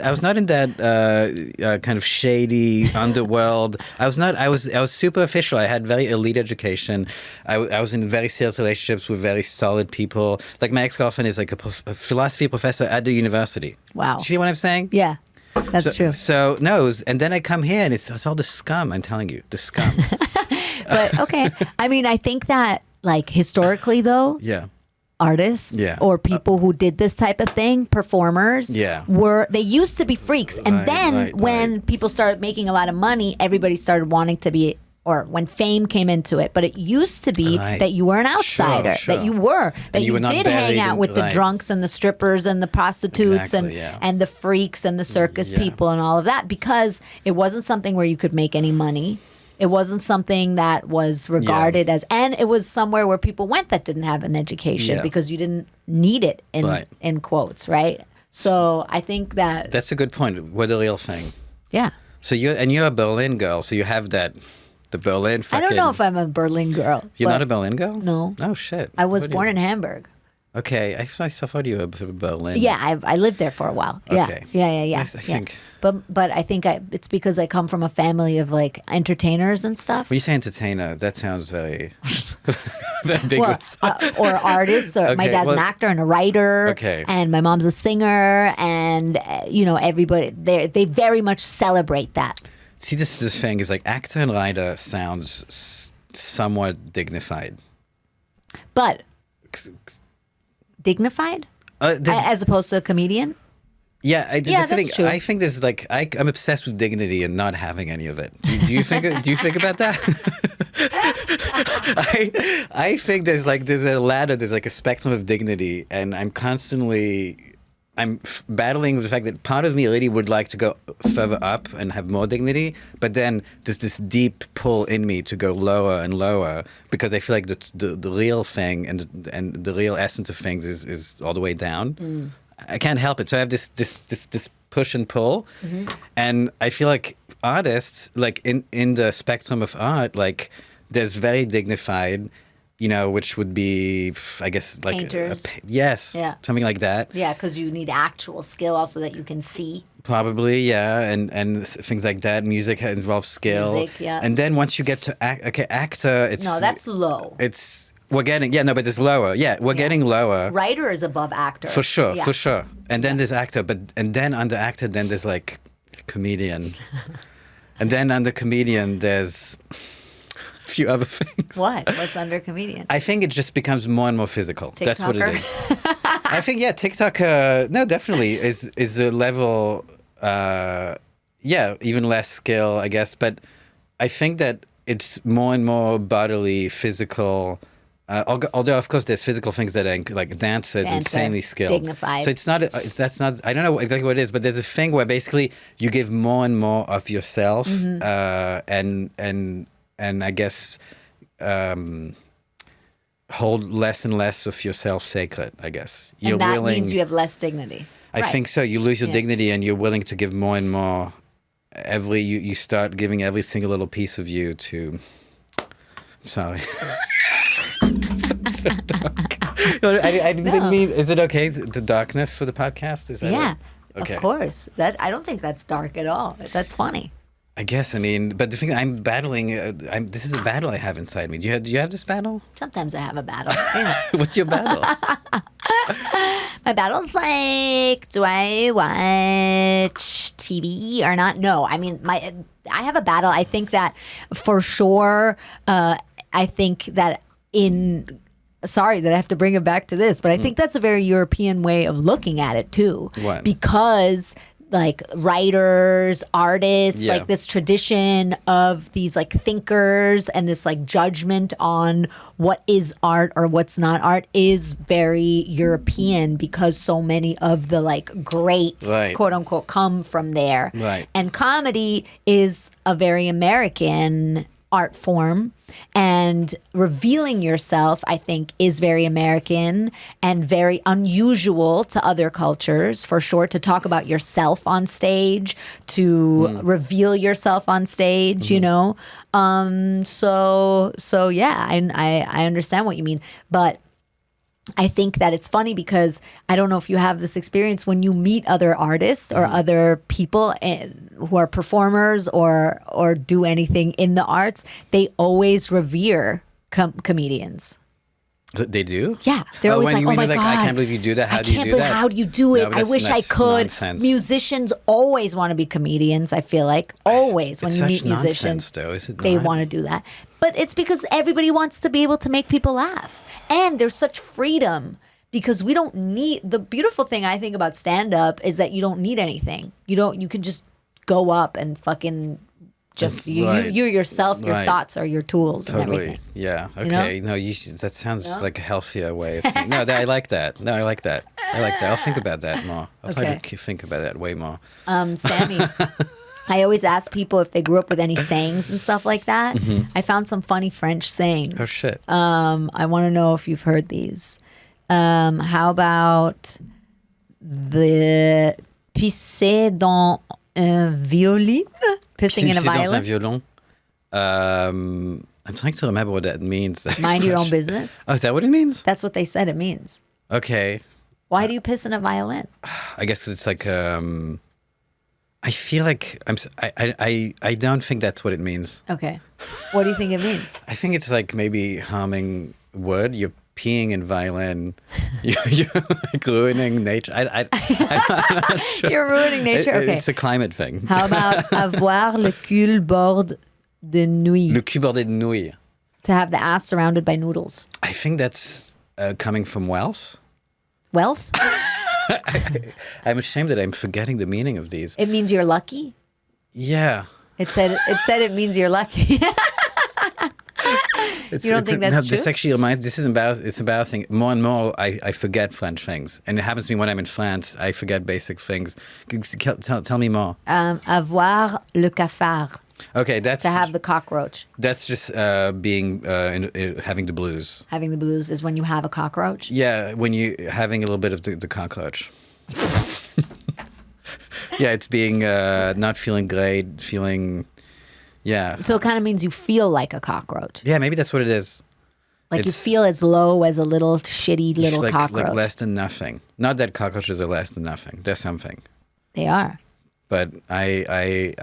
kind of shady underworld. I was super official. I had very elite education. I was in very serious relationships with very solid people. Like my ex-girlfriend is like a philosophy professor at the university. Wow. You see what I'm saying? Yeah, that's true. So no, and then I come here and it's all the scum. I'm telling you, the scum. But okay, I mean, I think that like historically though, Yeah. artists Yeah. or people who did this type of thing, performers, Yeah. they used to be freaks. And Right, then right, when right. people started making a lot of money, everybody started wanting to be, or when fame came into it. But it used to be Right. that you were an outsider, Sure. that you were not did hang buried out in- with the right. drunks and the strippers and the prostitutes Exactly, yeah. and the freaks and the circus Yeah. people and all of that, because it wasn't something where you could make any money. It wasn't something that was regarded as, and it was somewhere where people went that didn't have an education Yeah. because you didn't need it Right. in quotes, right? So I think that, That's a good point. We're the real thing. yeah. So you're a Berlin girl, so you have the Berlin I fucking... don't know if I'm a Berlin girl. You're but not a Berlin girl? No. Oh, shit. I was What do born you- in Hamburg. Okay, I thought you were a Berlin. Yeah, I lived there for a while. Yeah, Okay. yeah. I think- But I think it's because I come from a family of like entertainers and stuff. When you say entertainer, that sounds very Well, ambiguous. or artists. Or my Okay, dad's an well- actor and a writer. Okay. And my mom's a singer, and everybody they very much celebrate that. See, this thing is like actor and writer sounds somewhat dignified. But dignified, as opposed to a comedian. Yeah, Yeah, that's the thing. that's true. I think there's like I'm obsessed with dignity and not having any of it. Do you think? Do you think about that? I think there's a ladder. There's like a spectrum of dignity, and I'm constantly battling with the fact that part of me really would like to go further up and have more dignity, but then there's this deep pull in me to go lower and lower because I feel like the real thing and the real essence of things is all the way down. I can't help it. So I have this push and pull, and I feel like artists, like in the spectrum of art, like there's very dignified, which would be, I guess, like Painters. Yes, Yeah. something like that. Yeah, because you need actual skill also that you can see. Probably, yeah, and things like that. Music involves skill. Music, yeah. And then once you get to actor, it's No, that's low. We're getting but it's lower. Yeah, we're getting lower. Writer is above actor. For sure, Yeah. for sure. And then there's actor, and then under actor, then there's like comedian. And then under comedian, there's a few other things. What? What's under comedian? I think it just becomes more and more physical. That's what it TikToker? is. I think, TikTok, no, definitely is a level, even less skill, I guess. But I think that it's more and more bodily, physical. Although, of course, there's physical things that are like dance is Dancer, insanely skilled. dignified. So it's not, that's not, I don't know exactly what it is, but there's a thing where basically you give more and more of yourself and I guess hold less and less of yourself sacred, I guess. You're and that willing, means you have less dignity. I Right. think so. You lose your Yeah. dignity and you're willing to give more and more. You start giving every single little piece of you to. I'm sorry. So dark. I didn't mean. Is it okay? The darkness for the podcast? Is that Yeah, Okay. of course. I don't think that's dark at all. That's funny. I guess. I mean, but the thing I'm battling. This is a battle I have inside me. Do you have this battle? Sometimes I have a battle. Yeah. What's your battle? My battle's like, do I watch TV or not? No, I mean, I have a battle. I think that for sure. I think that sorry that I have to bring it back to this, but I think that's a very European way of looking at it too. What? Because like writers, artists, Yeah. like this tradition of these like thinkers and this like judgment on what is art or what's not art is very European because so many of the like greats, Right. quote unquote, come from there. Right. And comedy is a very American art form, and revealing yourself, I think, is very American and very unusual to other cultures, for sure, to talk about yourself on stage, to reveal yourself on stage, you know? So yeah, I understand what you mean. But I think that it's funny because I don't know if you have this experience when you meet other artists or other people who are performers or do anything in the arts, they always revere comedians. They do? Yeah. They're always like, oh my God. I can't believe you do that. How do you do that? How do you do it? No, I wish I could. Nonsense. Musicians always want to be comedians, I feel like. Always. When you meet musicians, though, is it they not? want to do that. But it's because everybody wants to be able to make people laugh. And there's such freedom because we don't need, the beautiful thing I think about stand-up is that you don't need anything. You can just go up and fucking just, you yourself, your thoughts are your tools and everything. Yeah. Okay. You know? No, that sounds like a healthier way of thinking. No, I like that. I like that. I'll think about that more. I'll try to think about that way more. Sami, I always ask people if they grew up with any sayings and stuff like that. I found some funny French sayings. Oh, shit. I want to know if you've heard these. How about the pisser dans un violon? Pissing in a violin? Dans un violon. I'm trying to remember what that means. Mind your own business? Oh, is that what it means? That's what they said it means. Okay. Why do you piss in a violin? I guess 'cause it's like... I feel like I don't think that's what it means. Okay. What do you think it means? I think it's like maybe harming wood. You're peeing in violin. You're like ruining nature. I'm not sure. You're ruining nature? Okay. It's a climate thing. How about avoir le cul bord de nouilles? Le cul bordé de nouilles. To have the ass surrounded by noodles. I think that's coming from wealth. Wealth? I'm ashamed that I'm forgetting the meaning of these. It means you're lucky? Yeah. It said it means you're lucky. You don't think that's true? This actually reminds. It's embarrassing. More and more, I forget French things, and it happens to me when I'm in France. I forget basic things. Tell me more. Avoir le cafard. Okay, that's to have the cockroach. That's just being having the blues. Having the blues is when you have a cockroach. Yeah, when you having a little bit of the cockroach. Yeah, it's being not feeling great, feeling. Yeah. So it kind of means you feel like a cockroach. Yeah, maybe that's what it is. Like you feel as low as a little shitty little cockroach. Like less than nothing. Not that cockroaches are less than nothing. They're something. They are. But I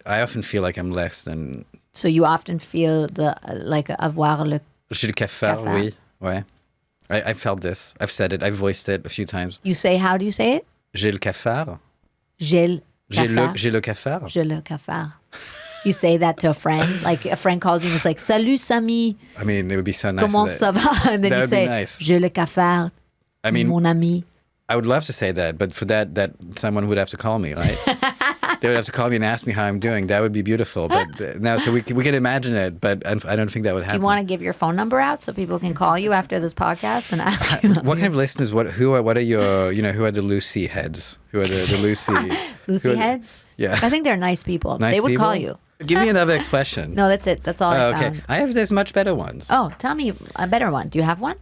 often feel like I'm less than. So you often feel like avoir le. J'ai le cafard, oui. Ouais. I felt this. I've said it. I've voiced it a few times. You say, how do you say it? J'ai le cafard. J'ai le cafard. J'ai le cafard. J'ai le cafard. You say that to a friend, like a friend calls you and it's like, salut Sami. I mean, it would be so nice. Comment ça va? And then you say, nice. J'ai le cafard. I mean, mon ami. I would love to say that, but for that someone would have to call me, right? They would have to call me and ask me how I'm doing. That would be beautiful. But no, so we can imagine it, but I don't think that would happen. Do you want to give your phone number out so people can call you after this podcast and ask you? What kind of listeners? What are your? Who are the Lucy heads? Who are the Lucy? Lucy heads? Yeah. I think they're nice people. Nice they would people? call you. Give me another expression. No, that's it. That's all I found. Okay. There's much better ones. Oh, tell me a better one. Do you have one?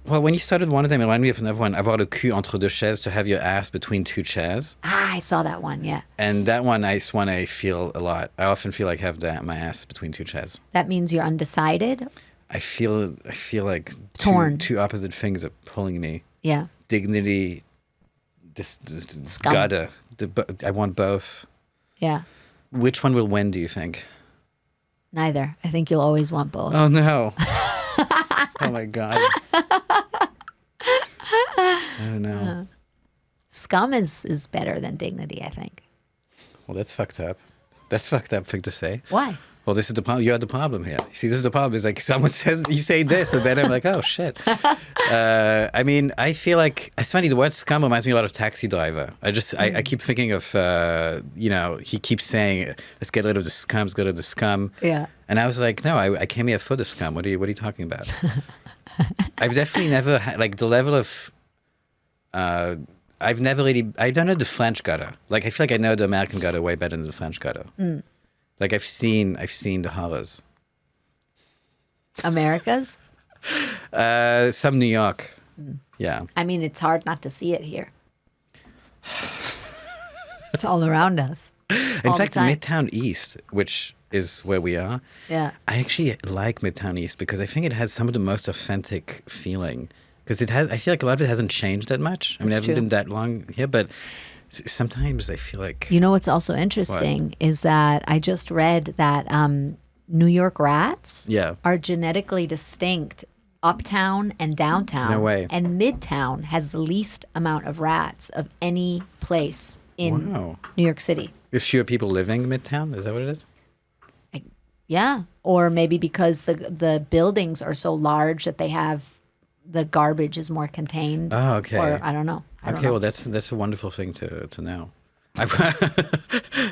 Well, when you started one of them, it reminded me of another one. Avoir le cul entre deux chaises, to have your ass between two chairs. Ah, I saw that one, yeah. And that one I feel a lot. I often feel like I have my ass between two chairs. That means you're undecided? I feel like torn. Two opposite things are pulling me. Yeah. Dignity, this scum. gutter. I want both. Yeah. Which one will win, do you think? Neither. I think you'll always want both. Oh, no. Oh, my God. I don't know. Scum is better than dignity, I think. Well, that's fucked up. That's fucked up thing to say. Why? Well, this is the problem. You're the problem here. See, this is the problem. It's like someone says, you say this, and then I'm like, oh, shit. I mean, I feel like, it's funny, the word scum reminds me a lot of Taxi Driver. I keep thinking of, he keeps saying, let's get rid of the scum, let's get rid of the scum. Yeah. And I was like, no, I came here for the scum. What are you talking about? I've definitely never had, like, the level of, I don't know the French gutter. Like, I feel like I know the American gutter way better than the French gutter. Mm. Like, I've seen the horrors. America's? Some New York. Mm. Yeah. I mean, it's hard not to see it here. It's all around us. In fact, Midtown East, which is where we are, yeah, I actually like Midtown East because I think it has some of the most authentic feeling because I feel like a lot of it hasn't changed that much. I mean, I haven't true. been that long here, but sometimes I feel like You know what's also interesting is that I just read that New York rats are genetically distinct uptown and downtown. No way. And midtown has the least amount of rats of any place in Wow. New York City. There's fewer people living in Midtown. Is that what it is? Yeah. Or maybe because the buildings are so large that they have the garbage is more contained. Oh, okay. Or I don't know. I don't Okay, know. well, that's a wonderful thing to know.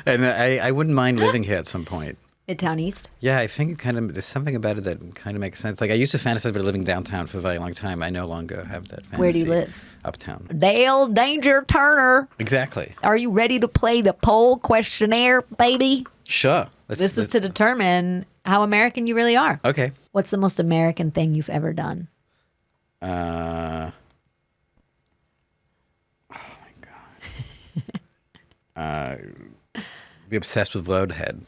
And I wouldn't mind living here at some point. Midtown East? Yeah, I think there's something about it that kind of makes sense. Like I used to fantasize about living downtown for a very long time. I no longer have that fantasy. Where do you live? Uptown. Dale Danger Turner. Exactly. Are you ready to play the poll questionnaire, baby? Sure. This is to determine how American you really are. Okay. What's the most American thing you've ever done? Oh my god. Be obsessed with Roadhead.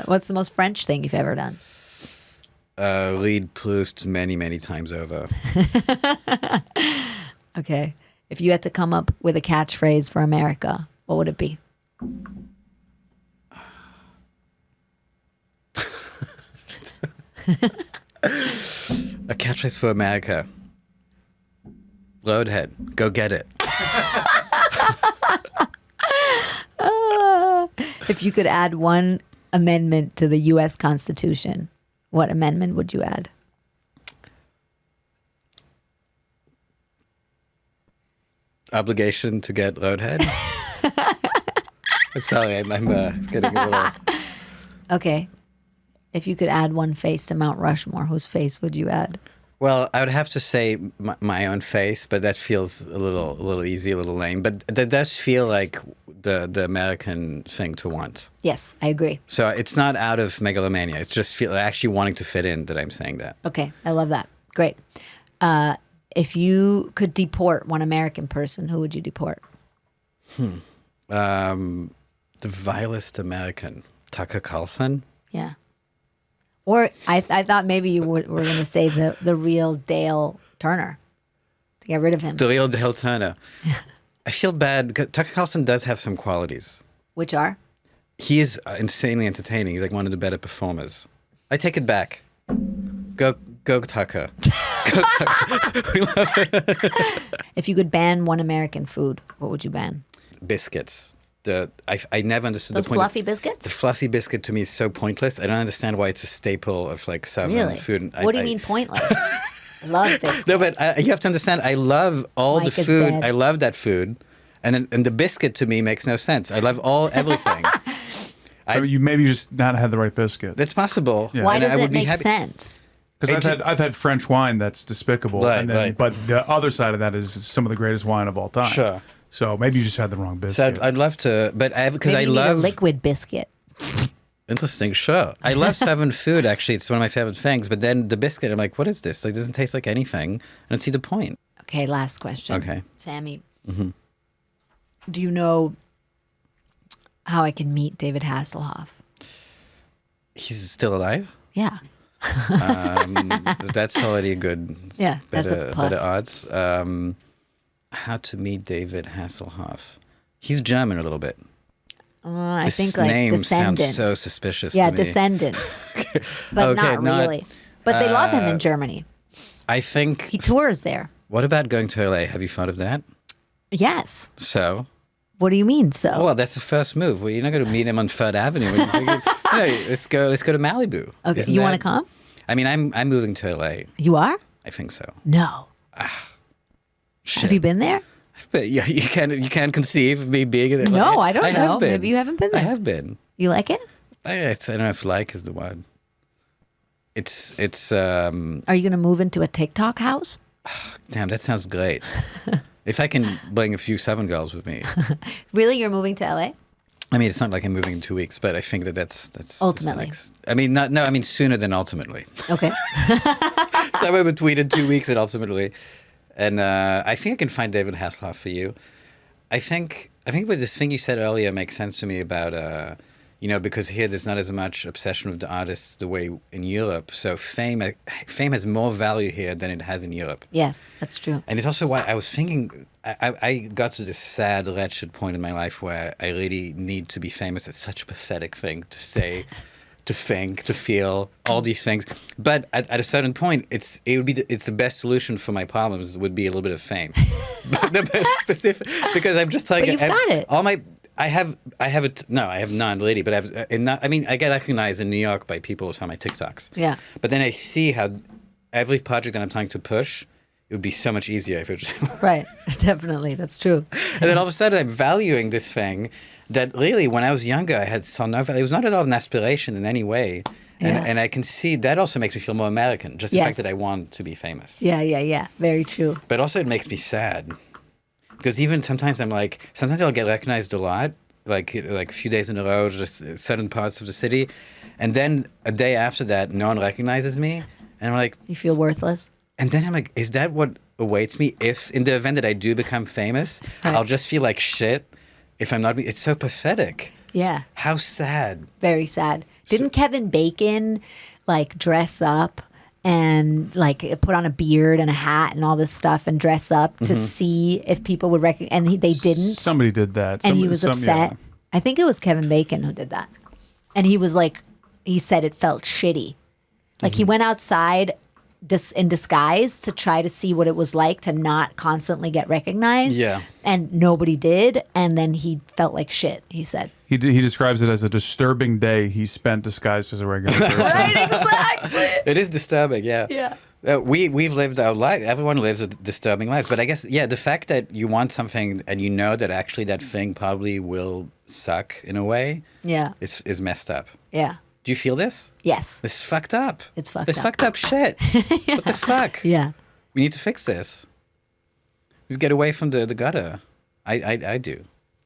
What's the most French thing you've ever done? Read Proust many, many times over. Okay. If you had to come up with a catchphrase for America, what would it be? A catchphrase for America. Roadhead. Go get it. If you could add one amendment to the U.S. Constitution, what amendment would you add? Obligation to get Roadhead. I'm sorry, I'm getting a little... Okay. If you could add one face to Mount Rushmore, whose face would you add? Well, I would have to say my own face, but that feels a little easy, a little lame. But that does feel like the American thing to want. Yes, I agree. So it's not out of megalomania. It's just actually wanting to fit in that I'm saying that. Okay, I love that. Great. If you could deport one American person, who would you deport? The vilest American, Tucker Carlson. Yeah. Or I thought maybe you were going to say the real Dale Turner, to get rid of him. The real Dale Turner. I feel bad. Tucker Carlson does have some qualities. Which are? He is insanely entertaining. He's like one of the better performers. I take it back. Go Tucker. Go Tucker. We love it. If you could ban one American food, what would you ban? Biscuits. I never understood Those the point. fluffy biscuits? The fluffy biscuit to me is so pointless. I don't understand why it's a staple of like Southern Really? food. What do you mean pointless? I love biscuits. No, but you have to understand. I love all Mike the is food. dead. I love that food, and the biscuit to me makes no sense. I love everything. Maybe you just not had the right biscuit. That's possible. Yeah. Why And I does would it be make happy- sense? Because I've had French wine that's despicable, Right, and then, right. but the other side of that is some of the greatest wine of all time. Sure. So maybe you just had the wrong So biscuit. I'd love to, but because Maybe I you need a love liquid biscuit. interesting. Sure, I love Southern food. Actually, it's one of my favorite things. But then the biscuit, I'm like, what is this? Like, it doesn't taste like anything. I don't see the point. Okay, last question. Okay. Sammy, do you know how I can meet David Hasselhoff? He's still alive. Yeah. That's already a good. Yeah, that's a plus. Better odds. How to meet David Hasselhoff? He's German a little bit. I This think like name descendant. sounds so suspicious. Yeah, to me. descendant. But Okay, not not- really. But they love him in Germany. I think. He tours there. What about going to LA? Have you thought of that? Yes. So. What do you mean so? Well, that's the first move. Well, you're not going to meet him on Third Avenue. When you figure, hey, let's go to Malibu. Okay, Isn't you want to that- come? I mean, I'm moving to LA. You are? I think so. No. Shit. Have you been there? But yeah, you can't conceive of me being in LA. No, I don't know. have been. Maybe you haven't been I there. have been. You like it? I don't know if like is the word. It's Are you going to move into a TikTok house? damn, that sounds great. If I can bring a few Southern girls with me. Really? You're moving to LA? I mean, it's not like I'm moving in 2 weeks, but I think that's Ultimately. I mean, no, I mean sooner than ultimately. Okay. Somewhere between in 2 weeks and ultimately. And I think I can find David Hasselhoff for you. I think what this thing you said earlier makes sense to me about because here there's not as much obsession with the artists the way in Europe. So fame has more value here than it has in Europe. Yes, that's true. And it's also why I was thinking, I got to this sad, wretched point in my life where I really need to be famous. It's such a pathetic thing to say, to think, to feel, all these things. But at a certain point, it's the best solution for my problems would be a little bit of fame. But the best specific, because I'm just like, But you've got it. I have none really, but I get recognized in New York by people who saw my TikToks. Yeah. But then I see how every project that I'm trying to push, it would be so much easier if it just... Right. Definitely. That's true. And then all of a sudden I'm valuing this thing that really, when I was younger, I had saw no value. It was not at all an aspiration in any way. And I can see that also makes me feel more American, just the fact that I want to be famous. Yeah. Very true. But also it makes me sad. Because even sometimes sometimes I'll get recognized a lot, like a few days in a row, just certain parts of the city. And then a day after that, no one recognizes me. And I'm like... You feel worthless? And then I'm like, is that what awaits me? If in the event that I do become famous, Right. I'll just feel like shit if I'm not... It's so pathetic. Yeah. How sad. Very sad. Didn't Kevin Bacon dress up and put on a beard and a hat and all this stuff and dress up to see if people would recognize? And they didn't. Somebody did that. And he was upset. Yeah. I think it was Kevin Bacon who did that. And he was he said it felt shitty. He went outside in disguise to try to see what it was like to not constantly get recognized. Yeah. And nobody did. And then he felt like shit, he said. He describes it as a disturbing day he spent disguised as a regular person. Right, exactly. It is disturbing, yeah. Yeah. We've lived our life. Everyone lives a disturbing lives. But I guess, the fact that you want something and you know that actually that thing probably will suck in a way Yeah. is messed up. Yeah. Do you feel this? Yes. This is fucked up. It's fucked It's up. fucked up shit. What the fuck? Yeah. We need to fix this. Just get away from the gutter. I do.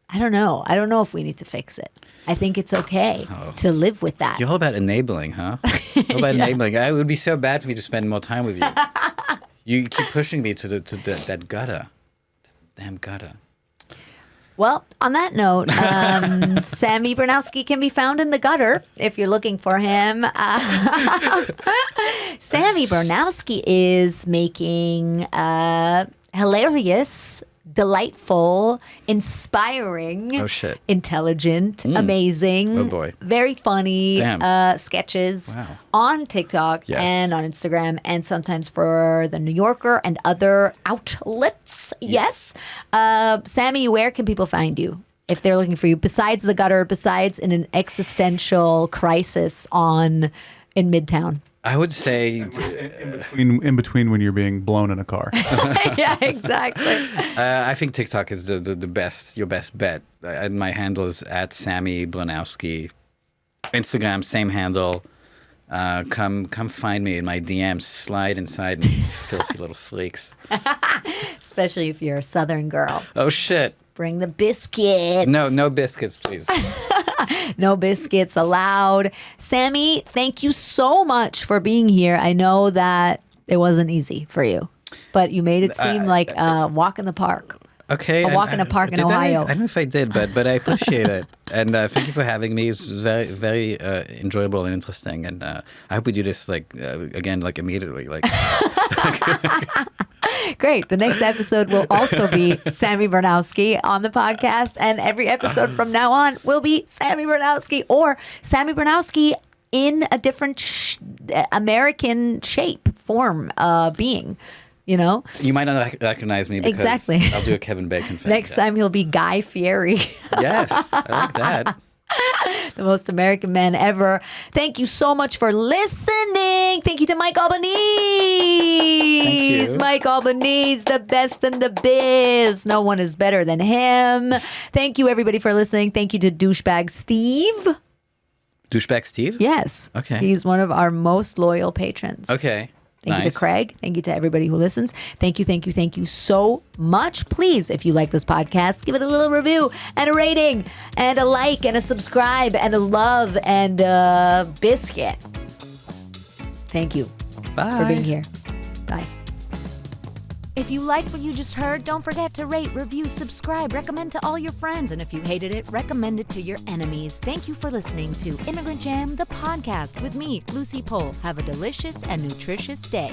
I don't know. I don't know if we need to fix it. I think it's okay to live with that. You're all about enabling, huh? All about enabling. It would be so bad for me to spend more time with you. You keep pushing me to that gutter. Damn gutter. Well, on that note, Sami Bronowski can be found in the gutter if you're looking for him. Sami Bronowski is making hilarious, delightful, inspiring, Oh, shit. intelligent, amazing, Oh, boy. very funny Damn. sketches Wow. on TikTok Yes. and on Instagram and sometimes for The New Yorker and other outlets. Yes. Sami, where can people find you if they're looking for you besides the gutter, besides in an existential crisis in Midtown? I would say In between when you're being blown in a car. Yeah, exactly. I think TikTok is the best, your best bet. My handle is at Sami Bronowski. Instagram, same handle. Come find me in my DMs. Slide inside me, filthy little freaks. Especially if you're a Southern girl. Oh shit! Bring the biscuits. No biscuits, please. No biscuits allowed. Sami, thank you so much for being here. I know that it wasn't easy for you, but you made it seem like a walk in the park. Okay. A walk in a park in did Ohio. I don't know if I did, but I appreciate it. And thank you for having me. It was very, very enjoyable and interesting. And I hope we do this again, immediately. Great. The next episode will also be Sami Bronowski on the podcast. And every episode from now on will be Sami Bronowski or Sami Bronowski in a different American shape, form, being. You know? You might not recognize me because Exactly. I'll do a Kevin Bacon thing. Next time he'll be Guy Fieri. Yes, I like that. The most American man ever. Thank you so much for listening. Thank you to Mike Albanese. Thank you. Mike Albanese, the best in the biz. No one is better than him. Thank you, everybody, for listening. Thank you to Douchebag Steve. Douchebag Steve? Yes. Okay. He's one of our most loyal patrons. Okay. Thank you to Craig. Thank you to everybody who listens. Thank you so much. Please, if you like this podcast, give it a little review and a rating and a like and a subscribe and a love and a biscuit. Thank you Bye. for being here. Bye. If you liked what you just heard, don't forget to rate, review, subscribe, recommend to all your friends, and if you hated it, recommend it to your enemies. Thank you for listening to Immigrant Jam, the podcast with me, Lucy Pohl. Have a delicious and nutritious day.